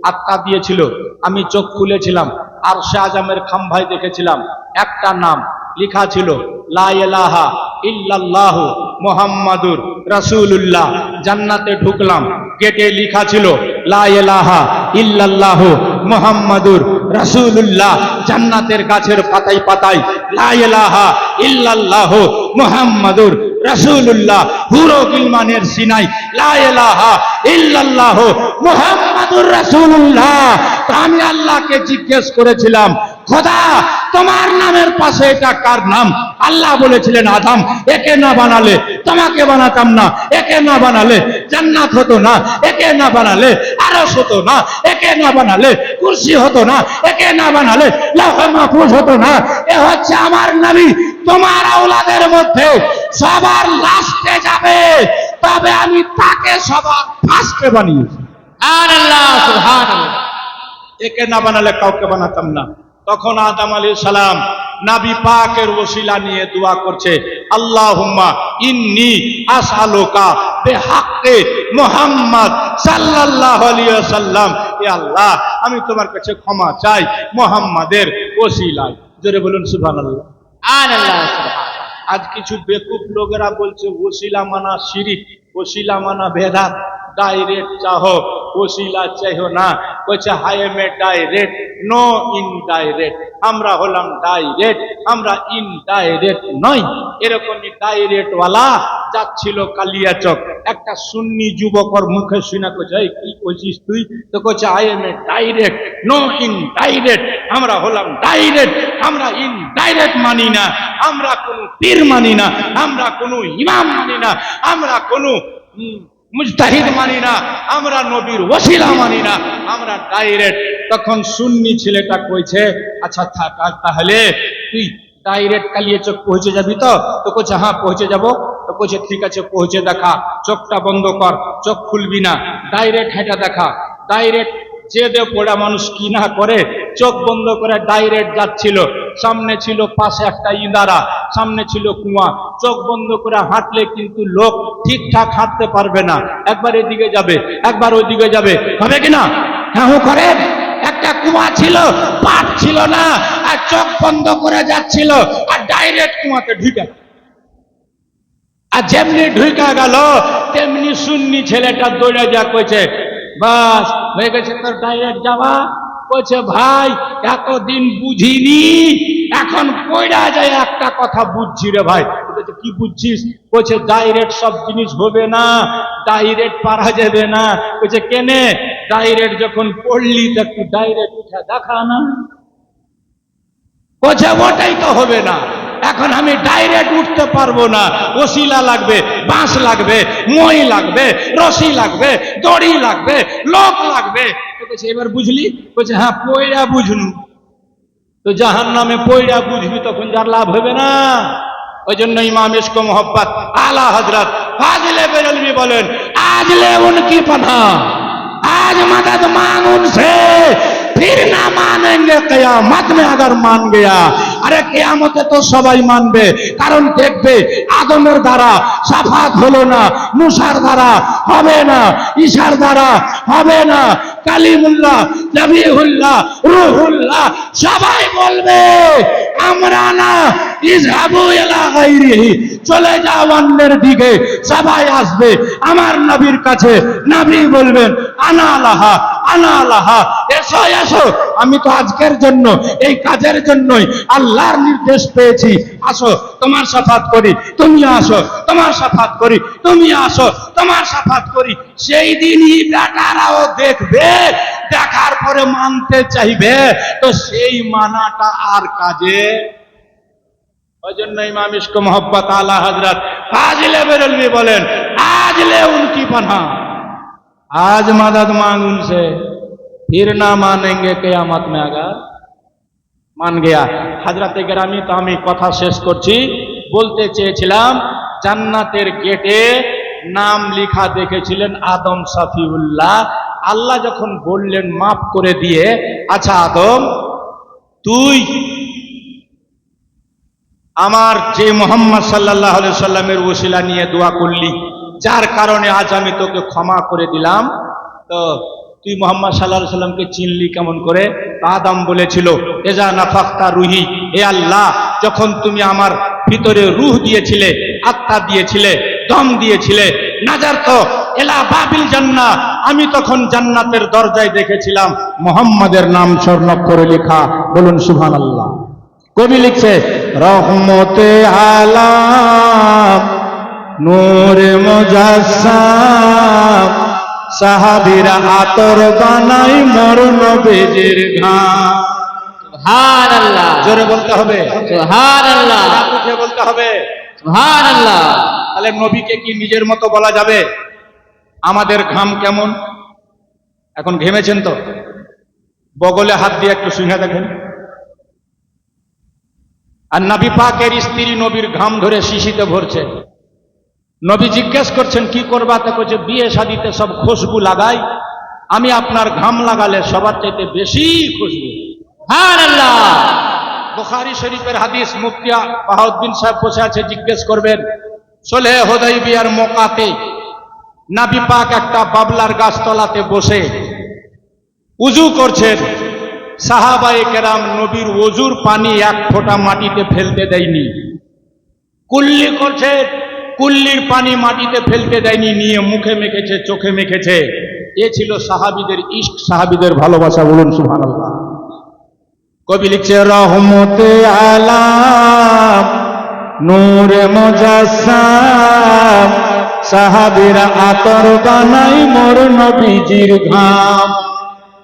আত্মা দিয়েছিল, আমি চোখ খুলেছিলাম, আরশে আজমের খাম্বায় দেখেছিলাম একটা নাম লেখা ছিল, লা ইলাহা ইল্লাল্লাহু মুহাম্মাদুর রাসূলুল্লাহ। জান্নাতে ঢুকলাম, গেটে লেখা ছিল লা ইলাহা ইল্লাল্লাহু মুহাম্মাদুর রাসূলুল্লাহ। জান্নাতের গাছের পাতায় পাতায় লা ইলাহা ইল্লাল্লাহু মুহাম্মাদুর রাসূলুল্লাহ। হুরো গিলমানের সিনাই লা ইলাহা ইল্লাল্লাহু মুহাম্মাদুর রাসূলুল্লাহ। তো আমি আল্লাহকে জিজ্ঞেস করেছিলাম, খোদা তোমার নামের পাশে এটা কার নাম? আল্লাহ বলেছিলেন আদম। একে না বানালে তোমাকে বানাতাম না, একে না বানালে জান্নাত হতো না, একে না বানালে আরশ হতো না, একে না বানালে কুরসি হতো না, একে না বানালে লৌহ মাহফুজ হতো না। এ হচ্ছে আমার নবী। তোমার আওলাদের মধ্যে সবার লাস্টে যাবে, তবে আমি তাকে সবার ফার্স্টে বানিয়েছি। সুবহানাল্লাহ, সুবহানাল্লাহ। একে না বানালে কাউকে বানাতাম না। তখন আদম আলাইহিস সালাম নবী পাকের ওসিলা নিয়ে দোয়া করছে, আল্লাহুম্মা ইন্নী আসআলুকা বিহাক্কি মুহাম্মদ সাল্লাল্লাহু আলাইহি ওয়াসাল্লাম। হে আল্লাহ, আমি তোমার কাছে ক্ষমা চাই মুহাম্মাদের ওসিলায়। জোরে বলুন সুবহানাল্লাহ। সুবহানাল্লাহ, সুবহানাল্লাহ। আজ কিছু বেকুব লোকেরা বলছে ওসিলা মানা শিরিক, ওসিলা মানা বেদাত। ডাইরেক্ট চাহো, ওসিলা চাইও না। বলছে হায় মে ডাইরেক্ট, নো ইনডাইরেক্ট। আমরা হলাম ডাইরেক্ট, আমরা ইনডাইরেক্ট নই। এরকমই ডাইরেক্ট ওয়ালা যাচ্ছিল কালিয়াচক। একটা সুন্নি যুবকর মুখে শুনে কইছে, এই কি কইছিস তুই? তো কইছে I am a direct, no indirect. আমরা হলাম ডাইরেক্ট, আমরা ইনডাইরেক্ট মানি না। আমরা কোনো পীর মানি না, আমরা কোনো ইমাম মানি না, আমরা কোনো মুজতাহিদ মানি না, আমরা নবীর ওসিলা মানি না, আমরা ডাইরেক্ট। তখন সুন্নি ছেলেটা কইছে, আচ্ছা থাক, তাহলে তুই ডাইরেক্ট কালিয়াচক পৌঁছে যাবি তো? তো কইছে হ্যাঁ পৌঁছে যাব। তো কইছে ঠিক আছে পৌঁছে দেখা, চোখটা বন্ধ কর, চোখ খুলবি না, ডাইরেক্ট হেঁটে দেখা। ডাইরেক্ট যে দে পড়া মানুষ কি না করে, চোখ বন্ধ করে ডাইরেক্ট যাচ্ছিল। সামনে ছিল পাশে একটা ইদারা, সামনে ছিল কুয়া। চোখ বন্ধ করে হাঁটলে কিন্তু লোক ঠিকঠাক হাঁটতে পারবে না, একবার এদিকে যাবে একবার ওইদিকে যাবে, হবে কিনা? হ্যাঁ করে। একটা কুয়া ছিল, পাট ছিল না, আর চোখ বন্ধ করে যাচ্ছিল, আর ডাইরেক্ট কুয়াতে ঢুকে। আর যেমনি ঢুকা গেল তেমনি সুন্নি ছেলেটা দৌড়ে যা কইছে, বাস হয়ে গেছে তোর ডাইরেক্ট যাওয়া। কইছে ভাই এতদিন বুঝিনি, এখন কইরা যায় একটা কথা বুঝছি রে ভাই। বলছে কি বুঝছিস? কইছে ডাইরেক্ট সব জিনিস হবে না, ডাইরেক্ট পারা যাবে না। কইছে কেনে? ডাইরেক্ট যখন পড়লি তো একটু ডাইরেক্ট উঠে দেখা না। কইছে ওটাই তো হবে না, এখন আমি ডাইরেক্ট উঠতে পারবো না, ওসিলা লাগবে, বাঁশ লাগবে, মই লাগবে, রশি লাগবে, দড়ি লাগবে, লোক লাগবে। কইছে এবার বুঝলি? কইছে হ্যাঁ পয়রা বুঝলু। তো জাহান্নামে পয়রা বুঝবি তখন যার লাভ হবে না। ওই জন্য ইমাম ইশক মোহব্বত আলা হযরত ফাজিলে বেরেলভী বলেন, আজ ले उनकी पनाह, आज मदद मांग उनसे, फिर ना मानेंगे कियामत में अगर मान गया। আরে কিয়ামতে তো সবাই মানবে, কারণ দেখবে আদমের দ্বারা সাফাত হলো না, মুসার দ্বারা হবে না, ঈসার দ্বারা হবে না, কালিমুল্লাহ, নবীউল্লাহ, রূহুল্লাহ সবাই বলবে আমরা না, ইযহাবু ইলা গায়রিহি, চলে যাও অন্যের দিকে। সবাই আসবে আমার নবীর কাছে, নবী বলবেন আনা লাহা, আনা লাহা, এসো এসো, আমি তো আজকের জন্য এই কাজের জন্যই আল্লাহর নির্দেশ পেয়েছি, আসো তোমার সাফাত করি, তুমি আসো তোমার সাফাত করি, তুমি আসো তোমার সাফাত করি। সেই দিনই বেটারাও দেখবে, দেখার পরে মানতে চাইবে, তো সেই মানাটা আর কাজে। ওই জন্য ইমাম ইশক মোহব্বত আলা হযরত ফাজিলে বেরেলভী বলেন, আজ ले उनकी पनाह, आज मदद मांग उनसे, फिर ना मानेंगे कियामत में अगर मान गया। হযরতে গ্রামী, তো আমি কথা শেষ করছি, বলতে চেয়েছিলাম জান্নাতের গেটে নাম লেখা দেখেছিলেন আদম শফিউল্লাহ। আল্লাহ যখন বললেন মাফ করে দিয়ে, আচ্ছা আদম তুই আমার যে মুহাম্মদ সাল্লাল্লাহু আলাইহি সাল্লামের ওসিলা নিয়ে দোয়া করলি, যার কারণে আজ আমি তোকে ক্ষমা করে দিলাম, তো তুই মুহাম্মদ সাল্লাল্লাহু আলাইহি সাল্লামকে চিনলি কেমন করে? আদম বলেছিল এজা নাফাখতা রুহি, হে আল্লাহ যখন তুমি আমার ভিতরে রূহ দিয়েছিলে, আত্মা দিয়েছিলে, দম দিয়েছিলে, নাজার তো এলা বাবিল জান্নাহ, আমি তখন জান্নাতের দরজায় দেখেছিলাম মুহাম্মাদের নাম স্বর্ণাক্ষরে লেখা। বলুন সুবহানাল্লাহ। কবি লিখছে রহমতে আলাম নূরে মুজাসসাম, সাহাবীরা আতর বানাই মোর নবীজির ঘাম। সুবহানাল্লাহ, জোরে বলতে হবে, সুবহানাল্লাহ, উঠে বলতে হবে। সুবহানাল্লাহ। তাহলে নবীকে কি নিজের মতো বলা যাবে? আমাদের ঘাম কেমন? এখন ঘেমেছেন তো, বগলে হাত দিয়ে একটু শুনে দেখেন। আর নবী পাকের স্ত্রী নবীর ঘাম ধরে শিশিতে ভরছে। নবী জিজ্ঞেস করছেন কি করবা? তা বলছে বিয়ে শাদিতে সব খুশবু লাগাই, আমি আপনার ঘাম লাগালে সবার চাইতে বেশি খুশবু। সুবহানাল্লাহ। বুখারী শরীফের হাদিস, মুফতি বাহাউদ্দিন সাহেব বসে আছে, জিজ্ঞেস করবেন সুলহে হুদাইবিয়ার মওকাতে নবী পাক একটা বাবলার গাছতলাতে বসে উযু করছেন, সাহাবায়ে কেরাম নবীর ওযুর পানি এক ফোঁটা মাটিতে ফেলতে দেয়নি। কুল্লি করছে, কুল্লির পানি মাটিতে ফেলতে দেয়নি, নিয়ে মুখে মেখেছে, চোখে মেখেছে। এ ছিল সাহাবীদের ইশক, সাহাবীদের ভালোবাসা। বলুন সুবহানাল্লাহ। কবি লিখছে রহমতে আলাম নূরে মুজাসসাম, সাহাবীরা আতর বানাই মোর নবীজির ঘাম।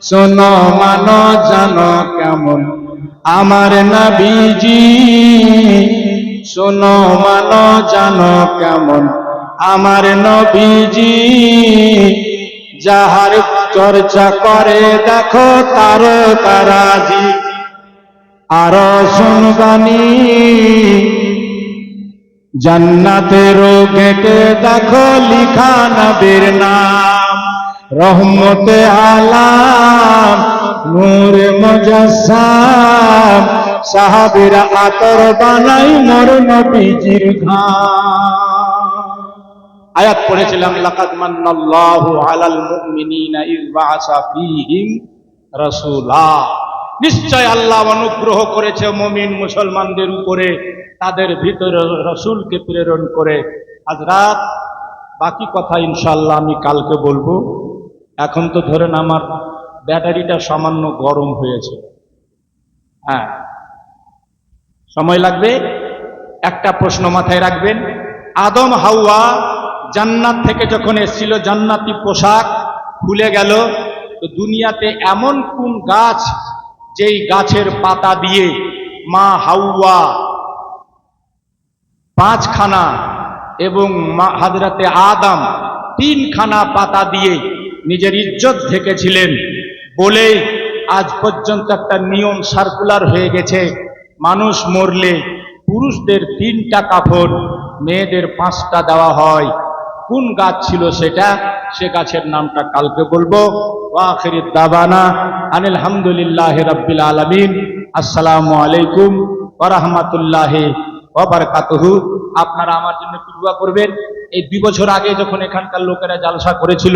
শোনো মানো জানো কেমন আমার নবীজি, শোনো মানো জানো কেমন আমার নবীজি, যাহার চর্চা করে দেখো তারকারাজি। আরো শুনবানি জান্নাতের গেটে দেখো লিখা নবীর নাম। রহমতে আলাম নূরে মুজাসসাম, সাহাবীরা আতর বানাই মোর নবীজির ঘাম। আয়াত পড়েছিলাম লাকাদ মান্নাল্লাহু আলাল মুমিনিনা ইয বাআসা ফীহিম রাসূলা। নিশ্চয় আল্লাহ অনুগ্রহ করেছে মুমিন মুসলমানদের উপরে, তাদের ভিতরে রাসূলকে প্রেরণ করে। হযরত বাকি কথা ইনশাআল্লাহ আমি কালকে বলবো। এখন তো ধরেন আমার ব্যাটারিটা সামান্য গরম হয়েছে, হ্যাঁ সময় লাগবে। একটা প্রশ্ন মাথায় রাখবেন, আদম হাওয়া জান্নাত থেকে যখন এসেছিল, জান্নাতি পোশাক খুলে গেল, তো দুনিয়াতে এমন কোন গাছ যেই গাছের পাতা দিয়ে মা হাওয়া 5 খানা এবং হযরতে আদম 3 খানা পাতা দিয়ে নিজের ইজ্জত ঢেকেছিলেন, বলেই আজ পর্যন্ত একটা নিয়ম সার্কুলার হয়ে গেছে, মানুষ মরলে পুরুষদের 3টা কাফন, মেয়েদের 5টা দেওয়া হয়। কোন গাছ ছিল সেটা, সে গাছের নামটা কালকে বলবো। ওয়া আখিরুদ দাওয়ানা আনিল হামদুলিল্লাহি রাব্বিল আলামিন। আসসালামু আলাইকুম ওয়া রাহমাতুল্লাহি ওয়া বারাকাতুহু। আপনারা আমার জন্য দোয়া করবেন। এই 2 বছর আগে যখন এখানকার লোকেরা জালসা করেছিল,